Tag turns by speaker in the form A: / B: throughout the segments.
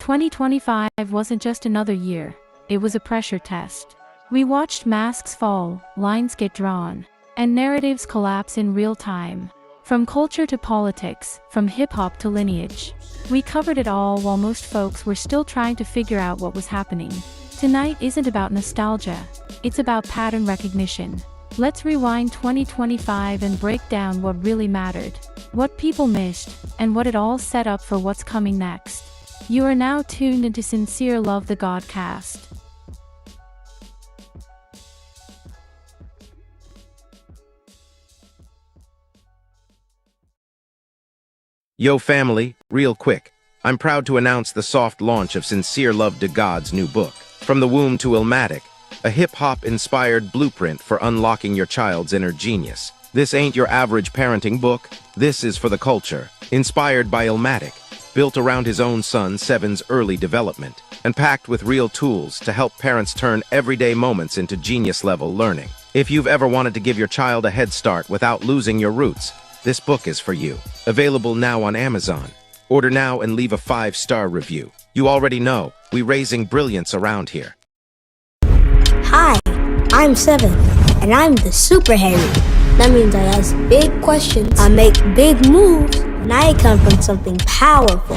A: 2025 wasn't just another year, it was a pressure test. We watched masks fall, lines get drawn, and narratives collapse in real time. From culture to politics, from hip-hop to lineage. We covered it all while most folks were still trying to figure out what was happening. Tonight isn't about nostalgia, it's about pattern recognition. Let's rewind 2025 and break down what really mattered, what people missed, and what it all set up for what's coming next. You are now tuned into Sincere Love the Godcast.
B: Yo family, real quick, I'm proud to announce the soft launch of Sincereluvdagod's new book, From the Womb to Illmatic, a hip-hop inspired blueprint for unlocking your child's inner genius. This ain't your average parenting book, this is for the culture, inspired by Illmatic, built around his own son Seven's early development, and packed with real tools to help parents turn everyday moments into genius-level learning. If you've ever wanted to give your child a head start without losing your roots, this book is for you. Available now on Amazon. Order now and leave a 5-star review. You already know, we raising brilliance around here.
C: Hi, I'm Seven, and I'm the Super Harry. That means I ask big questions, I make big moves, and I come from something powerful.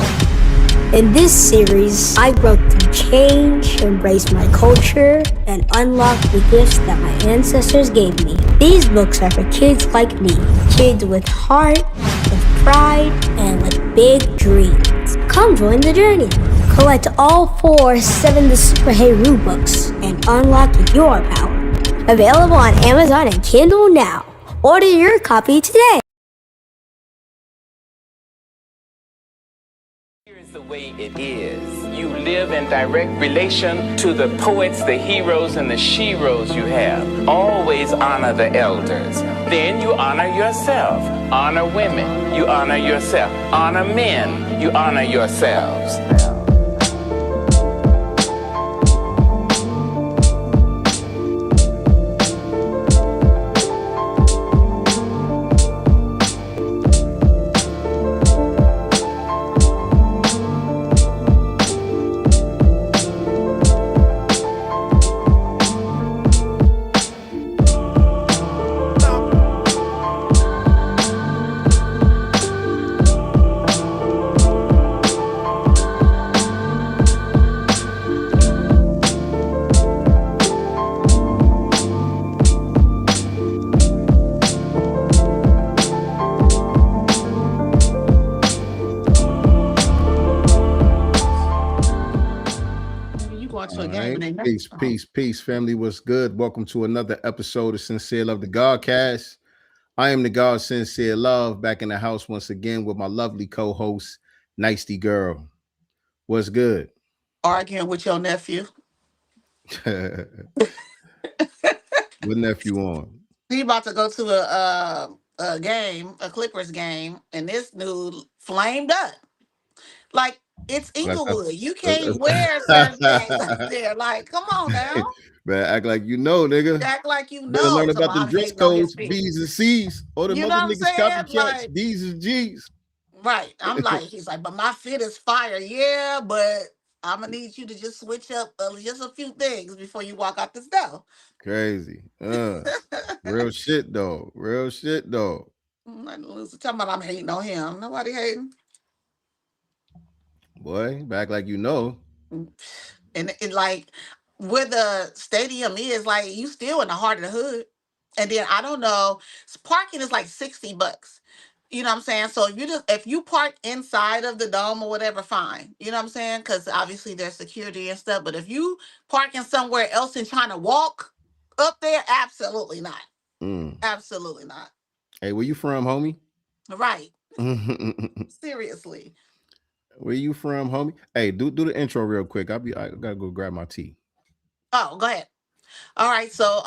C: In this series, I grow through change, embrace my culture, and unlock the gifts that my ancestors gave me. These books are for kids like me, kids with heart, with pride, and with big dreams. Come join the journey. Collect all 4 Seven the Super Hero books and unlock your power. Available on Amazon and Kindle now. Order your copy today.
D: Here's the way it is. You live in direct relation to the poets, the heroes, and the sheroes you have. Always honor the elders. Then you honor yourself. Honor women, you honor yourself. Honor men, you honor yourselves.
E: Peace, family. What's good? Welcome to another episode of Sincere Love the Godcast. I am the God Sincere Love, back in the house once again with my lovely co-host, Nicety Girl. What's good?
F: Arguing with your nephew.
E: What nephew on?
F: He about to go to a game, a Clippers game, and this dude flamed up. Like, it's Inglewood. You can't wear certain things like there. Like, come on now.
E: Man, act like you know, nigga.
F: Act like you
E: Better
F: know.
E: learn about the dress codes, B's and C's. All them
F: You know
E: other
F: what I'm
E: niggas
F: saying?
E: copycats,
F: Like,
E: D's and G's.
F: Right. I'm like, he's like, but my fit is fire. Yeah, but I'm gonna need you to just switch up just a few things before you walk out this door.
E: Crazy. Real shit, though. Real shit, though.
F: Talking about I'm hating on him. Nobody hating.
E: Boy, back like you know.
F: And like where the stadium is, like you still in the heart of the hood. And then I don't know, parking is like $60. You know what I'm saying? So if you park inside of the dome or whatever, fine. You know what I'm saying? Because obviously there's security and stuff. But if you parking somewhere else and trying to walk up there, absolutely not. Absolutely not.
E: Hey, where you from, homie?
F: Right. Seriously.
E: Where you from, homie? Hey, do the intro real quick. I gotta go grab my tea.
F: Oh, go ahead. All right, so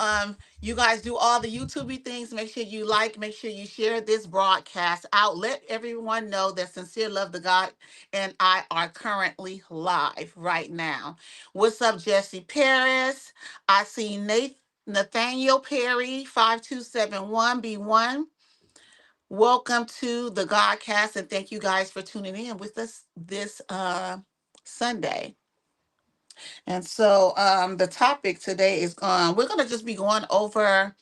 F: you guys do all the YouTubey things. Make sure you like, make sure you share this broadcast out. Let everyone know that Sincere Love the God and I are currently live right now. What's up, Jesse Paris? I see Nathaniel Perry 5271B1. Welcome to the Godcast, and thank you guys for tuning in with us this Sunday. And so the topic today is we're gonna just be going over,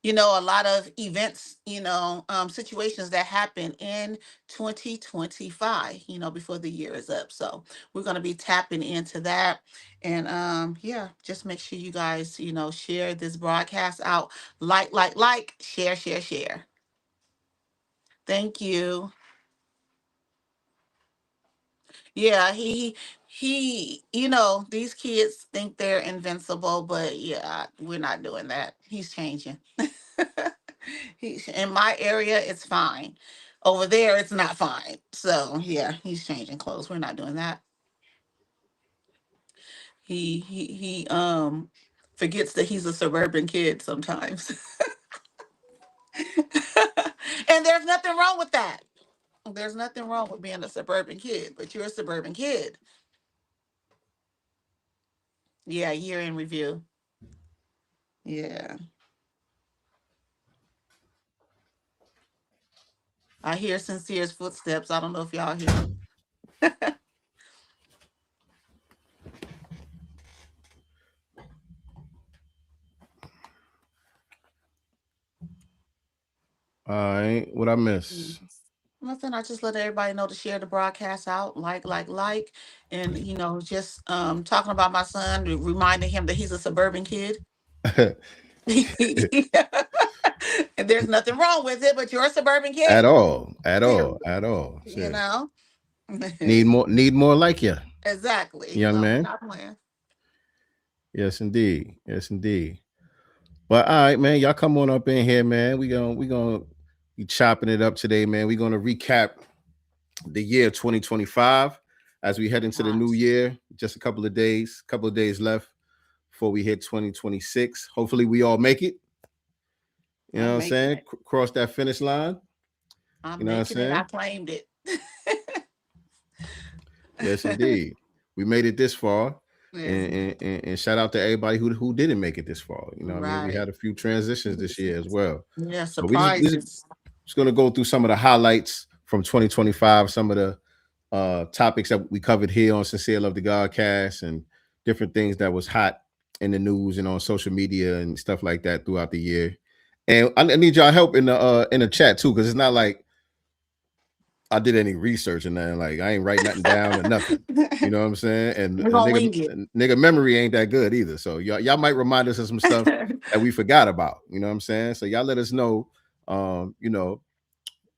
F: a lot of events, situations that happen in 2025, before the year is up. So we're gonna be tapping into that. And yeah, just make sure you guys, share this broadcast out. Like, share. Thank you. Yeah, these kids think they're invincible, but yeah, we're not doing that. He's changing. He's in my area, it's fine. Over there, it's not fine. So yeah, he's changing clothes. We're not doing that. He forgets that he's a suburban kid sometimes. And there's nothing wrong with that. There's nothing wrong with being a suburban kid, but you're a suburban kid. Yeah, year in review. Yeah. I hear Sincere's footsteps. I don't know if y'all hear them.
E: All right, what I miss?
F: Nothing. I just let everybody know to share the broadcast out, like, and just talking about my son, reminding him that he's a suburban kid. And there's nothing wrong with it, but you're a suburban
E: At
F: kid.
E: all, at all,
F: Period.
E: at all.
F: You
E: Shit.
F: know.
E: Need more like you,
F: Exactly.
E: young
F: No, we're
E: man.
F: not playing.
E: Yes, indeed. Yes, indeed. But all right, man, y'all come on up in here, man. We gonna be chopping it up today, man. We're gonna recap the year 2025 as we head into the new
F: Gosh,
E: year. Just a couple of days left before we hit 2026. Hopefully, we all make it. You know what
F: I'm
E: I'm
F: making
E: saying?
F: it.
E: Cross that finish line. You
F: I'm
E: know what I'm
F: making it. I
E: saying?
F: claimed it.
E: Yes, indeed. We made it this far.
F: Yes,
E: And shout out to everybody who didn't make it this far. You know what I mean? We
F: right.
E: had a few transitions this year as well.
F: Yeah,
E: So we just
F: surprises.
E: going to go through some of the highlights from 2025, some of the topics that we covered here on Sincere Love the Godcast, and different things that was hot in the news and on social media and stuff like that throughout the year. And I need y'all help in the chat too, because it's not like I did any research and nothing. Like I ain't write nothing down or nothing. You know what I'm saying? And
F: We're gonna wing it.
E: nigga memory ain't that good either. So y'all might remind us of some stuff that we forgot about. You know what I'm saying? So y'all let us know.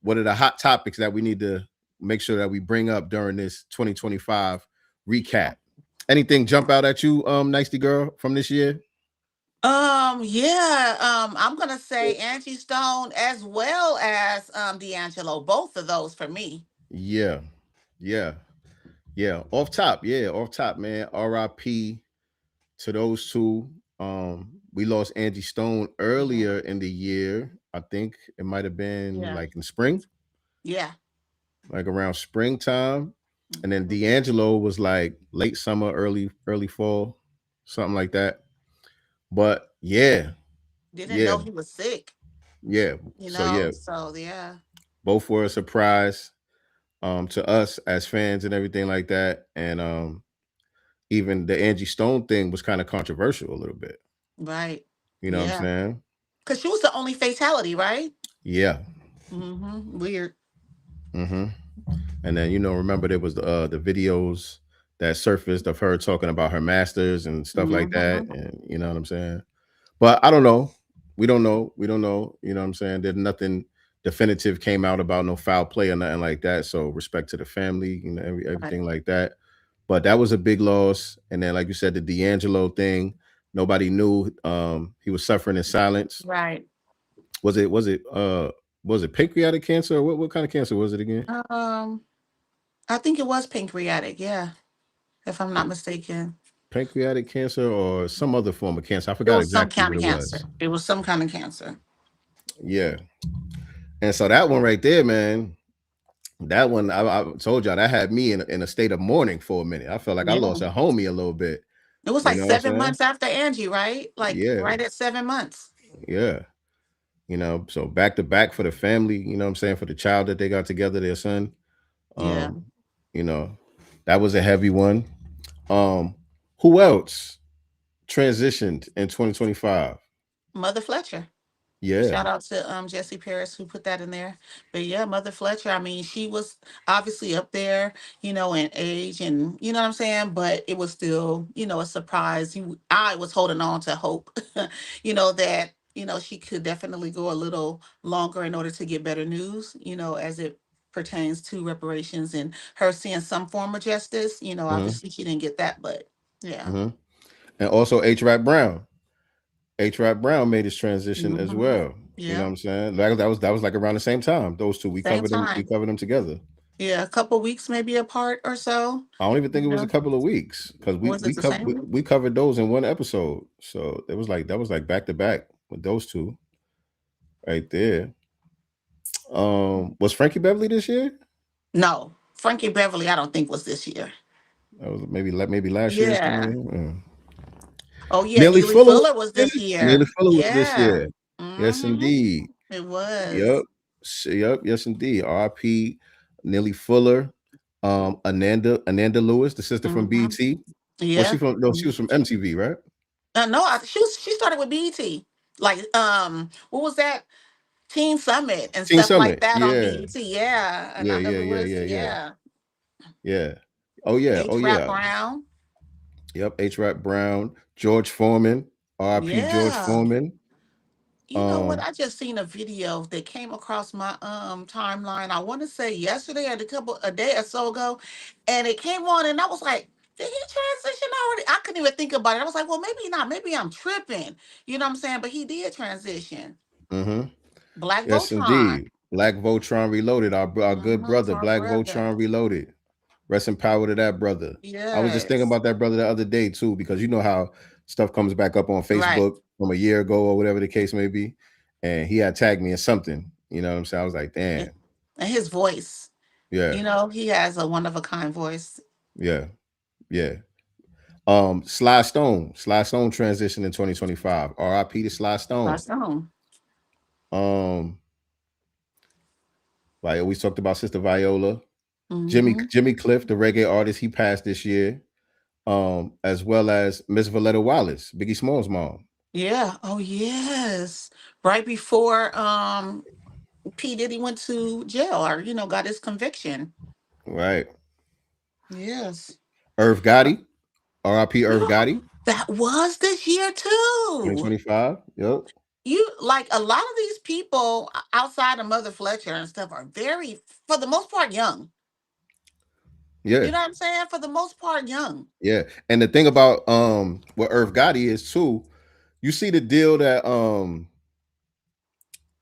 E: What are the hot topics that we need to make sure that we bring up during this 2025 recap? Anything jump out at you, Nicey girl, from this year?
F: Yeah, I'm gonna say Angie Stone as well as D'Angelo. Both of those for me.
E: Yeah, yeah, yeah. Off top, man. R.I.P. to those two. We lost Angie Stone
F: Yeah,
E: earlier in the year. I think it might have been
F: yeah,
E: like in spring,
F: yeah.
E: like around springtime. And then
F: Mhm.
E: D'Angelo was like late summer, early fall, something like that. But yeah,
F: Didn't
E: yeah,
F: know he was sick,
E: yeah. So yeah,
F: So yeah,
E: both were a surprise to us as fans and everything like that. And even the Angie Stone thing was kind of controversial a little bit.
F: right.
E: You know what I'm
F: Yeah,
E: saying?
F: because she was the only fatality, right?
E: Yeah.
F: Weird.
E: hmm And then rember there was the videos that surfaced of her talking about her masters and stuff like that,
F: Mm-hmm.
E: and you know what I'm saying. But I don't know. We don't know. We don't know. You know what I'm saying? There's nothing definitive came out about no foul play or nothing like that. So respect to the family,
F: Right.
E: everything like that. But that was a big loss. And then, like you said, the D'Angelo thing, nobody knew. He was suffering in silence.
F: Right.
E: Was it pancreatic cancer? Or what kind of cancer was it again?
F: I think it was pancreatic. Yeah, if I'm not mistaken.
E: Pancreatic cancer or some other form of cancer. I
F: It
E: forgot
F: was some
E: exactly
F: kind
E: what
F: of
E: it
F: cancer.
E: was.
F: It was some kind of cancer.
E: Yeah. And so that one right there, man, that one I told y'all that had me in a state of mourning for a minute. I felt like I
F: Yeah.
E: lost a homie a little bit.
F: It was
E: You
F: like
E: know what I'm
F: seven
E: saying?
F: months after Angie, right? Like
E: Yeah.
F: right at 7 months.
E: Yeah. So back to back for the family, you know what I'm saying, for the child that they got together, their son.
F: Yeah.
E: Um, you know, that was a heavy one. Um, who else transitioned in 2025?
F: Mother Fletcher.
E: Yeah.
F: Shout out to Jesse Paris who put that in there. But yeah, Mother Fletcher, I mean, she was obviously up there, in age and you know what I'm saying, but it was still, a surprise. I was holding on to hope, that, she could definitely go a little longer in order to get better news, as it pertains to reparations and her seeing some form of justice.
E: Hmm.
F: Obviously she didn't get that, but yeah.
E: Hmm. And also H. Rap Brown. H. Rap Brown made his transition as
F: Hmm.
E: well. You know
F: Yeah.
E: what I'm saying? That was like around the same time. Those two, we
F: Same
E: covered them. We
F: time.
E: covered them together.
F: Yeah, a couple weeks maybe apart or so.
E: I don't even think it was a
F: Yeah.
E: couple of weeks because we
F: Was
E: we
F: it the
E: covered
F: same
E: we,
F: week?
E: we covered those in one episode. So it was like that was like back to back with those two right there. Was Frankie Beverly this year?
F: No. Frankie Beverly, I don't think was this year.
E: That was maybe last year.
F: Yeah.
E: Yeah.
F: Oh yeah,
E: Nearly
F: Neely
E: Fuller was
F: Fuller was
E: this
F: this
E: year. Nearly
F: year.
E: Fuller was this
F: Yeah.
E: year. Yes,
F: Hmm.
E: indeed.
F: It
E: Yep.
F: was.
E: Yep. Yes, indeed. R.I.P. Nelly Fuller. Ananda Lewis, the sister from
F: Hmm.
E: BT. Well, she
F: Yeah.
E: from no, she was from MTV, right?
F: No, she started with BET. Like what was that? Teen Summit and
E: Teen
F: stuff like
E: Summit.
F: that on
E: Yeah.
F: BET. Yeah.
E: Yeah.
F: Ananda
E: Yeah. Yeah.
F: Lewis.
E: Yeah. Yeah.
F: Yeah.
E: Yeah. Oh yeah. Oh
F: H. Rap
E: yeah.
F: Brown.
E: Yep. H. Rap Brown, George Foreman, R.I.P. George
F: Yeah.
E: Foreman.
F: You know what?
E: Um.
F: I just seen a video that came across my timeline. I want to say yesterday or a day or so ago, and it came on, and I was like, "Did he transition already?" I couldn't even think about it. I was like, "Well, maybe not. Maybe I'm tripping." You know what I'm saying? But he did transition.
E: Mm-hmm.
F: Black
E: Yes,
F: Voltron.
E: indeed. Black Voltron Reloaded. Our good
F: Mm-hmm.
E: brother,
F: Our
E: Black
F: brother.
E: Voltron Reloaded. Rest in power to that brother. I was just thinking
F: Yes.
E: about that brother the other day too, because you know how stuff comes back up on
F: Right.
E: Facebook from a year ago or whatever the case may be. And he had tagged me in something. You know what I'm saying? I was like,
F: And
E: damn.
F: and his voice.
E: Yeah,
F: He has a one of a kind voice.
E: yeah, yeah. Sly Stone. Sly Stone transition in 2025. RIP to Sly Stone.
F: That's on.
E: Um, like we talked about Sister Viola. Jimmy
F: Mm-hmm.
E: Jimmy Cliff, the reggae artist, he passed this year. As well as Miss Valletta Wallace, Biggie Small's mom.
F: Yeah. Oh yes. Right before P. Diddy went to jail or, got his conviction.
E: Right.
F: Yes.
E: Irv Gotti, RIP Irv Gotti,
F: That was this year too.
E: 2025. Yep.
F: You like a lot of these people outside of Mother Fletcher and stuff are very, for the most part, young.
E: Yeah.
F: You know what I'm saying? For the most part, young.
E: Yeah. And the thing about what Irv Gotti is too, you see the deal that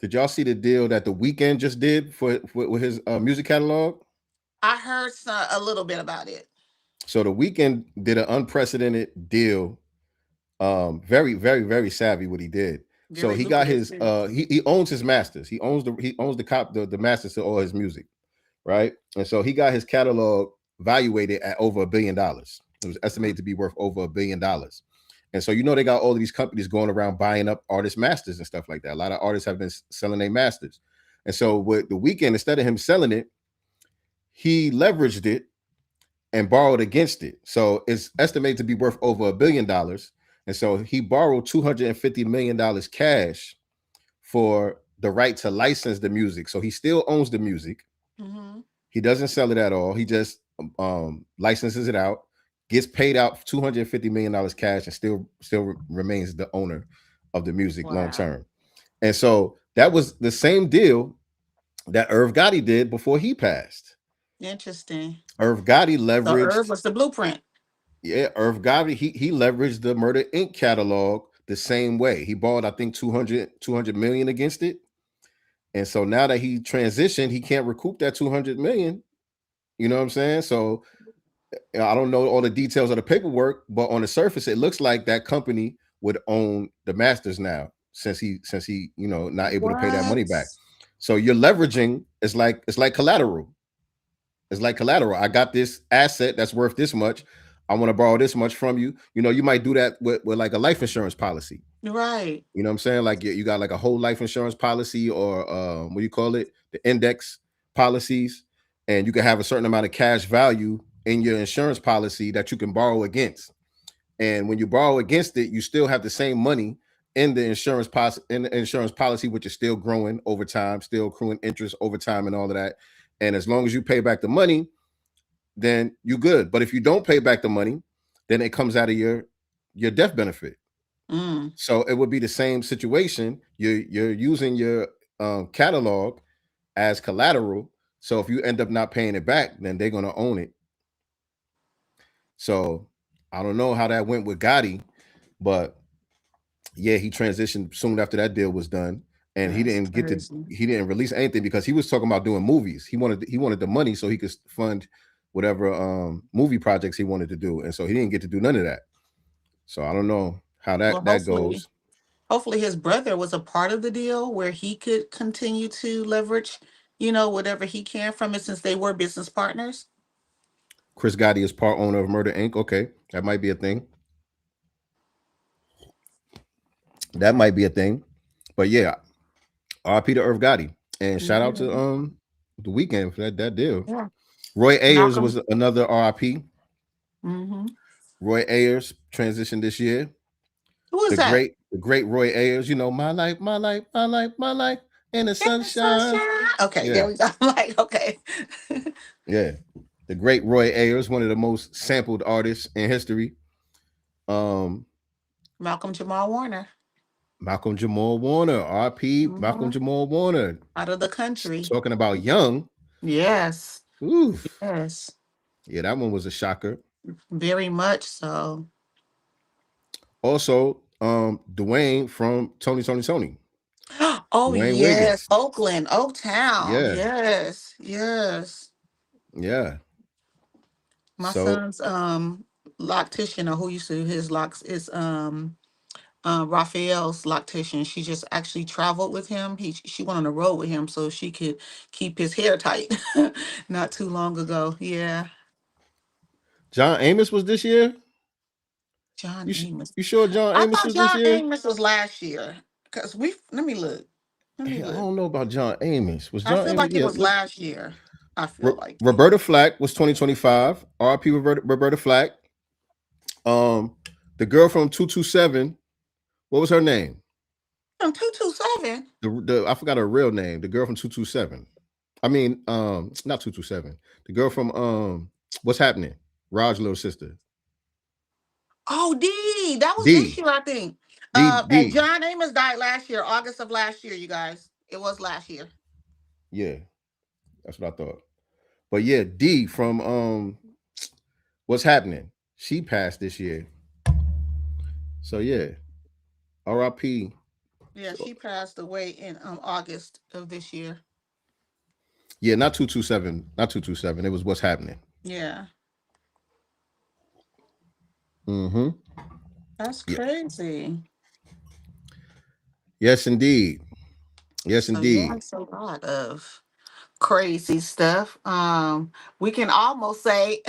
E: did y'all see the deal that the weekend just did for with his music catalog?
F: I heard a little bit about it.
E: So the weekend did an unprecedented deal. Very, very, very savvy what he did. So
F: Very
E: he got
F: lucrative
E: his
F: too.
E: he owns his masters. He owns the masters to all his music, right? And so he got his catalog valuated at over $1 billion. It was estimated to be worth over $1 billion. And so they got all of these companies going around buying up artist masters and stuff like that. A lot of artists have been selling their masters. And so with the weekend, instead of him selling it, he leveraged it and borrowed against it. So it's estimated to be worth over $1 billion. And so he borrowed $250 million cash for the right to license the music. So he still owns the music.
F: Mm-hmm.
E: He doesn't sell it at all. He just licenses it out, gets paid out $250 million cash, and still remains the owner of the music long
F: Wow.
E: term. And so that was the same deal that Irv Gotti did before he passed.
F: Interesting.
E: Irv Gotti
F: So Herb
E: leveraged,
F: was the blueprint.
E: yeah, Irv Gotti, he leveraged the Murder Inc. catalog the same way. He bought, I think, 200 million against it. And so now that he transitioned, he can't recoup that 200 million. You know what I'm saying? So I don't know all the details of the paperwork, but on the surface, it looks like that company would own the masters now, since he not able to pay that money
F: What?
E: back. So you're leveraging. It's like collateral. It's like collateral. I got this asset that's worth this much. I want to borrow this much from you. You might do that with like a life insurance policy.
F: Right.
E: You know what I'm saying? Like you got like a whole life insurance policy, or what do you call it? The index policies, and you can have a certain amount of cash value in your insurance policy that you can borrow against. And when you borrow against it, you still have the same money in the insurance policy, which is still growing over time, still accruing interest over time, and all of that. And as long as you pay back the money, then you're good. But if you don't pay back the money, then it comes out of your death benefit.
F: Mm.
E: So it would be the same situation. You're using your catalog as collateral. So if you end up not paying it back, then they're gonna own it. So I don't know how that went with Gotti, but yeah, he transitioned soon after that deal was done, and
F: That's crazy.
E: he didn't release anything because he was talking about doing movies. He wanted the money so he could fund whatever movie projects he wanted to do, and so he didn't get to do none of that. So I don't know how
F: Well,
E: that goes.
F: hopefully his brother was a part of the deal where he could continue to leverage, whatever he can from it since they were business partners.
E: Chris Gotti is part owner of Murder Inc. Okay, that might be a thing. That might be a thing. But yeah, RP to Irv Gotti. And shout out to
F: Mhm.
E: the weekend for that deal.
F: Yeah.
E: Roy Ayers
F: Malcolm.
E: was another RIP.
F: Mm-hmm.
E: Roy Ayers transitioned this year.
F: Who is that?
E: The great Roy Ayers, my life, my life, my life, my life in the
F: In the
E: sunshine.
F: sunshine. Okay, there
E: Yeah,
F: we go. I'm like, okay.
E: yeah. The great Roy Ayers, one of the most sampled artists in history. Um,
F: Malcolm Jamal Warner.
E: Malcolm Jamal Warner, RP, Malcolm
F: Hmm.
E: Jamal Warner.
F: Out of the country.
E: Talking about young.
F: Yes.
E: Oof.
F: Yes.
E: Yeah, that one was a shocker.
F: Very much so.
E: Also, Dwayne from Tony.
F: Oh
E: Dwayne
F: yes.
E: Wiggins.
F: Oakland, Oaktown.
E: Yeah,
F: Yes. Yes.
E: yeah.
F: My
E: So
F: son's loctician, or who used to do his locks, is Raphael's loctician. She just actually traveled with him. She went on the road with him so she could keep his hair tight. Not too long ago. Yeah.
E: John Amos was this year.
F: John Amos.
E: You sure John
F: I
E: Amos
F: thought
E: was this
F: John
E: year?
F: Amos was last year. Cause let me look. Let me
E: I
F: look.
E: don't know about John Amos. Was
F: I
E: John
F: feel
E: Amos?
F: like it
E: Yeah.
F: was last year. I feel like
E: Roberta Flack was 2025. RP Roberta Flack. Um, the girl from 227. What was her name?
F: from 227.
E: I forgot her real name. The girl from 227. I mean, not 227. The girl from What's Happening? Raj's little sister.
F: Oh, D. That was this
E: D.
F: year, I think. And
E: D.
F: John Amos died last year, August of last year, you guys. It was last year.
E: Yeah, that's what I thought. But yeah, D from What's Happening? She passed this year. So yeah, R.I.P.
F: Yeah, she passed away in August of this year.
E: Yeah, not 227. Not 227. It was What's Happening.
F: Yeah.
E: Mm-hmm.
F: That's
E: Yeah.
F: crazy.
E: Yes, indeed. Yes,
F: So yeah,
E: indeed.
F: it's a lot of crazy stuff. We can almost say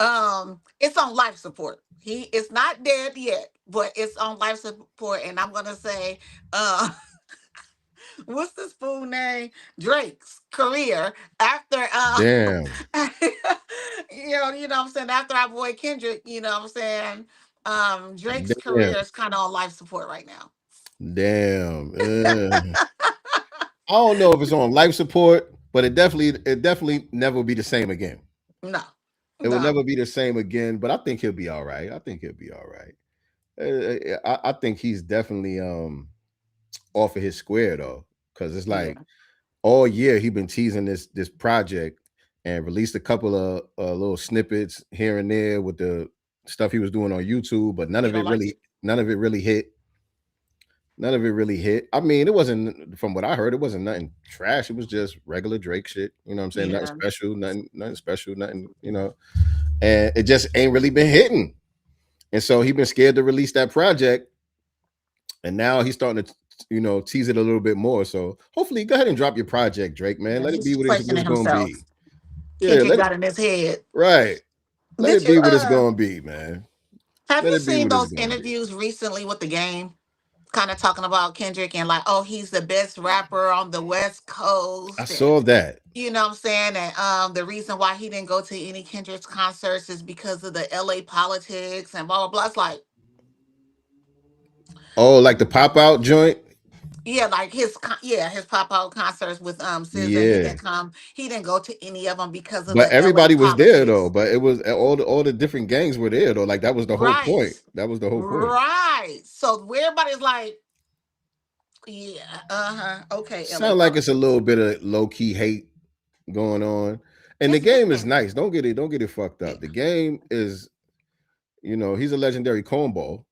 F: it's on life support. He is not dead yet, but it's on life support. And I'm gonna say, uh what's this fool name? Drake's career after
E: Damn.
F: you know what I'm saying, after our boy Kendrick, you know what I'm saying? Drake's
E: Damn.
F: career is kind of on life support right now.
E: Damn. I don't know if it's on life support, but it definitely never will be the same again.
F: No.
E: It will
F: No.
E: never be the same again. But I think he'll be all right. I think he'll be all right. I think he's definitely off of his square though, because it's
F: Yeah.
E: like all year he been teasing this project and released a couple of little snippets here and there with the stuff he was doing on YouTube, but
F: You don't like it?
E: none of it really hit. None of it really hit. I mean, it wasn't, from what I heard, it wasn't nothing trash. It was just regular Drake shit. You know what I'm saying? Nothing
F: Yeah.
E: special, nothing special, nothing, and it just ain't really been hitting. And so he been scared to release that project. And now he's starting to, tease it a little bit more. So hopefully go ahead and drop your project, Drake, man.
F: Yeah,
E: Let it
F: he's
E: be what
F: questioning
E: it's gonna
F: himself.
E: be. Yeah,
F: Kendrick got in his head.
E: right. Let
F: Did
E: it be
F: you
E: what it's gonna be, man.
F: have
E: Let
F: you
E: it be
F: seen
E: what it's
F: those
E: gonna be.
F: interviews recently with the game? Kind of talking about Kendrick and like, oh, he's the best rapper on the West
E: I
F: Coast. And
E: saw that.
F: You know what I'm saying? And the reason why he didn't go to any Kendrick's concerts is because of the LA politics and blah blah blah. It's like,
E: Oh, like the pop out joint.
F: yeah, like his pop out concerts with SZA. He
E: Yeah,
F: didn't come. He didn't go to any of them because of
E: but
F: the LA
E: everybody was there though.
F: politics.
E: But it was all the different gangs were there though. Like that was the whole
F: Right,
E: point. That was the whole point.
F: right. So everybody's like, yeah, okay, LA
E: Sound like it's a
F: politics.
E: little bit of low key hate going on. And the
F: It's
E: game is nice. Don't get it fucked
F: yeah,
E: up. The game is, he's a legendary cornball,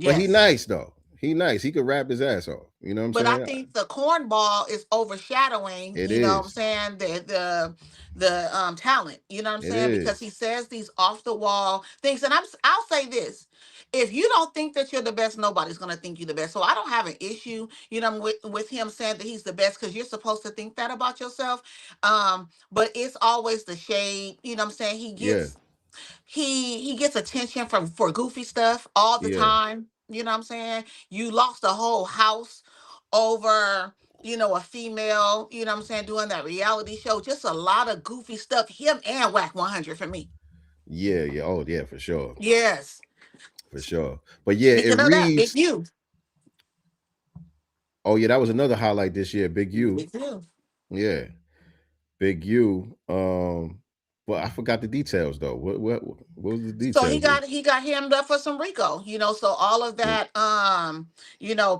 E: but he
F: yes.
E: nice though. He nice. He could rap his ass off. You know what I'm
F: But I
E: saying?
F: think the cornball is overshadowing,
E: It
F: you know what I'm
E: is.
F: saying, the talent, you know what I'm
E: It
F: saying? Because he
E: is.
F: says these off the wall things. And I'll say this. If you don't think that you're the best, nobody's gonna think you're the best. So I don't have an issue, with him saying that he's the best because you're supposed to think that about yourself. But it's always the shade, you know what I'm saying?
E: Yeah.
F: He gets attention from for goofy stuff all the
E: Yeah.
F: time. You know what I'm saying? You lost a whole house over, a female, you know what I'm saying, doing that reality show. Just a lot of goofy stuff. Him and Whack 100 for me.
E: Yeah. Yeah. Oh, yeah, for sure.
F: Yes.
E: For sure. But yeah, it
F: Speaking of that, Big
E: reads.
F: U.
E: Oh, yeah, that was another highlight this year. Big U.
F: Big U.
E: Yeah. Big U. But I forgot the details though. What was the
F: So he
E: details?
F: got he got hemmed up for some RICO, so all of that,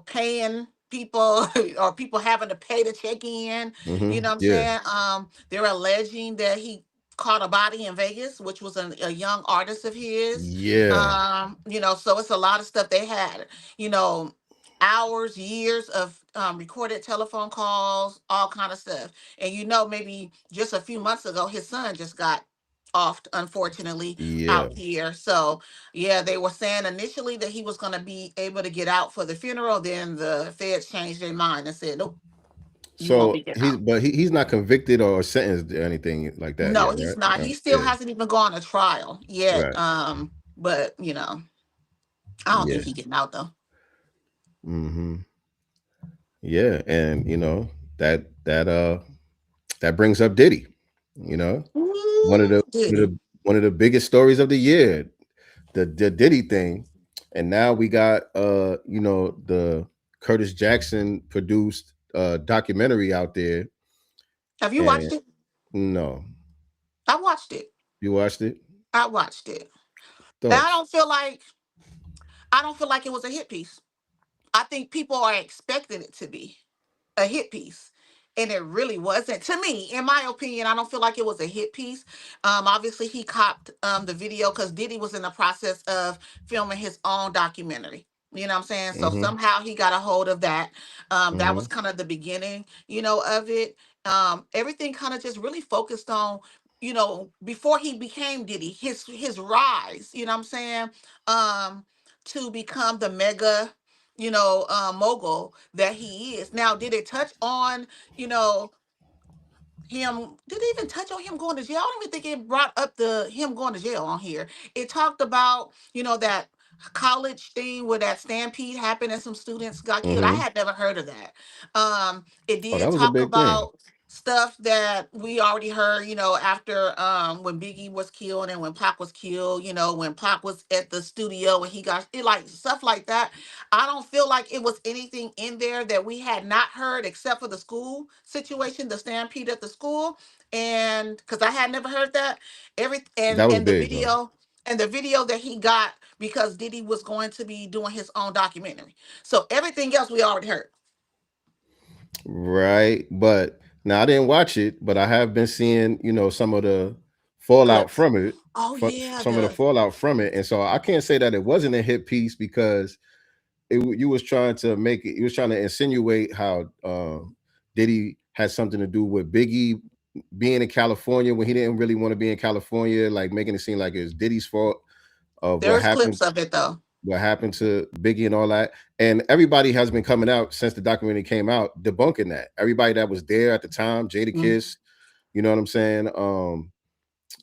F: paying people or people having to pay to check in, you
E: Mm-hmm.
F: know what I'm
E: Yeah.
F: saying? They're alleging that he caught a body in Vegas, which was a young artist of his.
E: Yeah.
F: So it's a lot of stuff they had, you know, hours, years of recorded telephone calls, all kind of stuff. And maybe just a few months ago, his son just got off, unfortunately,
E: Yeah.
F: out here. So yeah, they were saying initially that he was going to be able to get out for the funeral. Then the feds changed their mind and said, nope, you won't be
E: So
F: getting
E: he's
F: out.
E: but he's not convicted or sentenced or anything like that
F: No,
E: yet,
F: he's
E: right?
F: not.
E: No.
F: He still
E: Yeah.
F: hasn't even gone to trial yet.
E: Right.
F: But I don't think
E: Yeah.
F: he getting out though.
E: Mm-hmm. Yeah. And that brings up Diddy. You know, one of
F: Ooh,
E: the
F: did
E: one of
F: he?
E: the one of the biggest stories of the year, the Diddy thing. And now we got the Curtis Jackson produced documentary out there.
F: Have you
E: And
F: watched it?
E: no,
F: I watched it.
E: you watched it?
F: I watched it. And I
E: Thoughts?
F: don't feel like it was a hit piece. I think people are expecting it to be a hit piece, and it really wasn't. To me, in my opinion, I don't feel like it was a hit piece. Obviously he copped the video because Diddy was in the process of filming his own documentary, you know what I'm saying? So
E: Mm-hmm.
F: somehow he got a hold of that. That
E: Mm-hmm.
F: was kind of the beginning, of it. Everything kind of just really focused on, before he became Diddy, his rise, you know what I'm saying, to become the mega, mogul that he is. Now, did it touch on, you know, him? Did it even touch on him going to jail? I don't even think it brought up the him going to jail on here. It talked about, that college thing where that stampede happened and some students got killed. I
E: Mm-hmm.
F: had never heard of that. It
E: Oh,
F: did
E: that was a
F: talk
E: big thing.
F: about stuff that we already heard, after when Biggie was killed and when Pac was killed, when Pac was at the studio and he got it, like stuff like that. I don't feel like it was anything in there that we had not heard except for the school situation, the stampede at the school. And because I had never heard that. Every
E: That was
F: and the
E: big though.
F: video that he got because Diddy was going to be doing his own documentary. So everything else we already heard.
E: Right. But now I didn't watch it, but I have been seeing, some of the fallout
F: Clips.
E: from it,
F: Oh yeah,
E: some of the fallout from it. And so I can't say that it wasn't a hit piece because you was trying to make it, you was trying to insinuate how Diddy had something to do with Biggie being in California when he didn't really want to be in California, like making it seem like it was Diddy's fault of
F: there's clips of it though.
E: what happened to Biggie and all that. And everybody has been coming out since the documentary came out debunking that. Everybody that was there at the time, Jada
F: Mhm.
E: Kiss, you know what I'm saying? A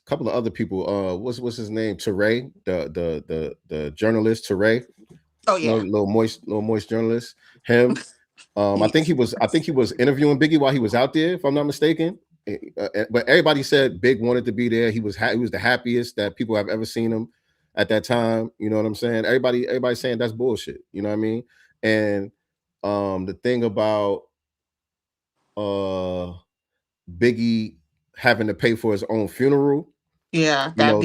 E: couple of other people. What's his name? Teray, the journalist Teray,
F: Oh yeah.
E: little moist journalist. Him. I think
F: Yes.
E: he was interviewing Biggie while he was out there, if I'm not mistaken. But everybody said Big wanted to be there. He was the happiest that people have ever seen him at that time. You know what I'm saying? Everybody's saying that's bullshit. You know what I mean? And the thing about uh Biggie having to pay for his own funeral,
F: Yeah,
E: you know,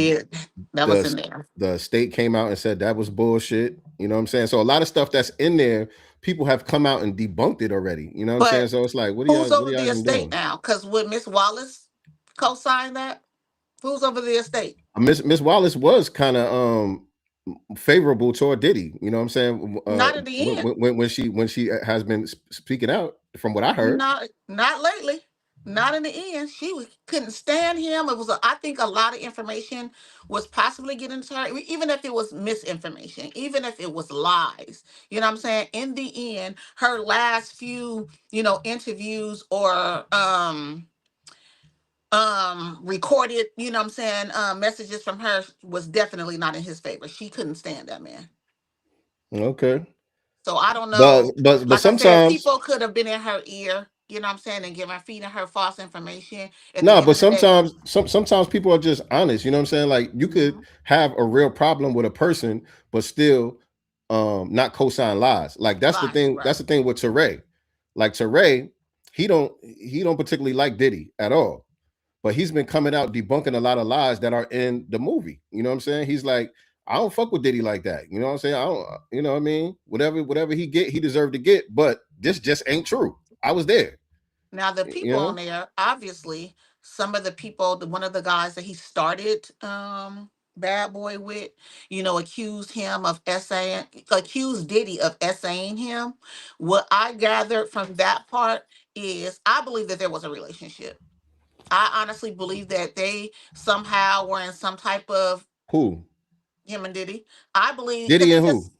F: that was
E: the
F: in there.
E: the state came out and said that was bullshit. You know what I'm saying? So a lot of stuff that's in there, people have come out and debunked it already. You know what I'm saying?
F: But
E: So it's like,
F: who's
E: what
F: over
E: are y'all
F: the
E: even
F: estate
E: doing?
F: now? Because would Miss Wallace co-sign that? Who's over the estate?
E: Miss Wallace was kind of favorable toward Diddy. You know what I'm saying?
F: Not in the end.
E: When she has been speaking out, from what I heard.
F: Not lately. Not in the end. Couldn't stand him. I think a lot of information was possibly getting to her, even if it was misinformation, even if it was lies. You know what I'm saying? In the end, her last few, interviews or recorded, you know what I'm saying, messages from her was definitely not in his favor. She couldn't stand that man.
E: Okay.
F: So I don't
E: But
F: know.
E: but
F: Like I said,
E: sometimes
F: people could have been in her ear, you know what I'm saying, and feeding her false information. At the
E: no,
F: end
E: but
F: of the day,
E: sometimes people are just honest. You know what I'm saying? Like you could
F: mhm,
E: have a real problem with a person, but still not co-sign lies. Like that's the
F: lies,
E: thing.
F: right?
E: That's the thing with Teray. Like Teray, he don't particularly like Diddy at all. But he's been coming out debunking a lot of lies that are in the movie. You know what I'm saying? He's like, I don't fuck with Diddy like that. You know what I'm saying? I don't, you know what I mean? Whatever he get, he deserved to get. But this just ain't true. I was there.
F: Now the
E: You
F: people on
E: know?
F: there, obviously, some of the people, one of the guys that he started Bad Boy with, accused him of essaying, accused Diddy of essaying him. What I gathered from that part is I believe that there was a relationship. I honestly believe that they somehow were in some type of
E: Who?
F: him and Diddy. I believe because
E: Diddy
F: he
E: and who?
F: just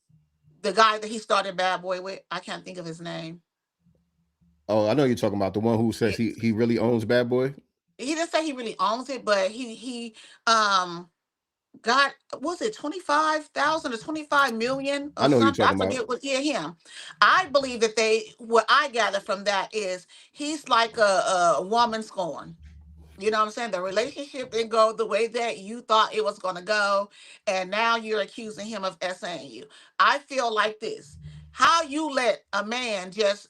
F: the guy that he started Bad Boy with. I can't think of his name.
E: Oh, I know you're talking about the one who says
F: It,
E: he really owns Bad Boy.
F: he didn't say he really owns it, but he um got, was it 25,000 or 25 million
E: I
F: or
E: know who you're
F: something? I
E: talking about.
F: forget what. Yeah, him. I believe that what I gather from that is he's like a woman scorn. You know what I'm saying? The relationship didn't go the way that you thought it was going to go. And now you're accusing him of essaying you. I feel like this. How you let a man just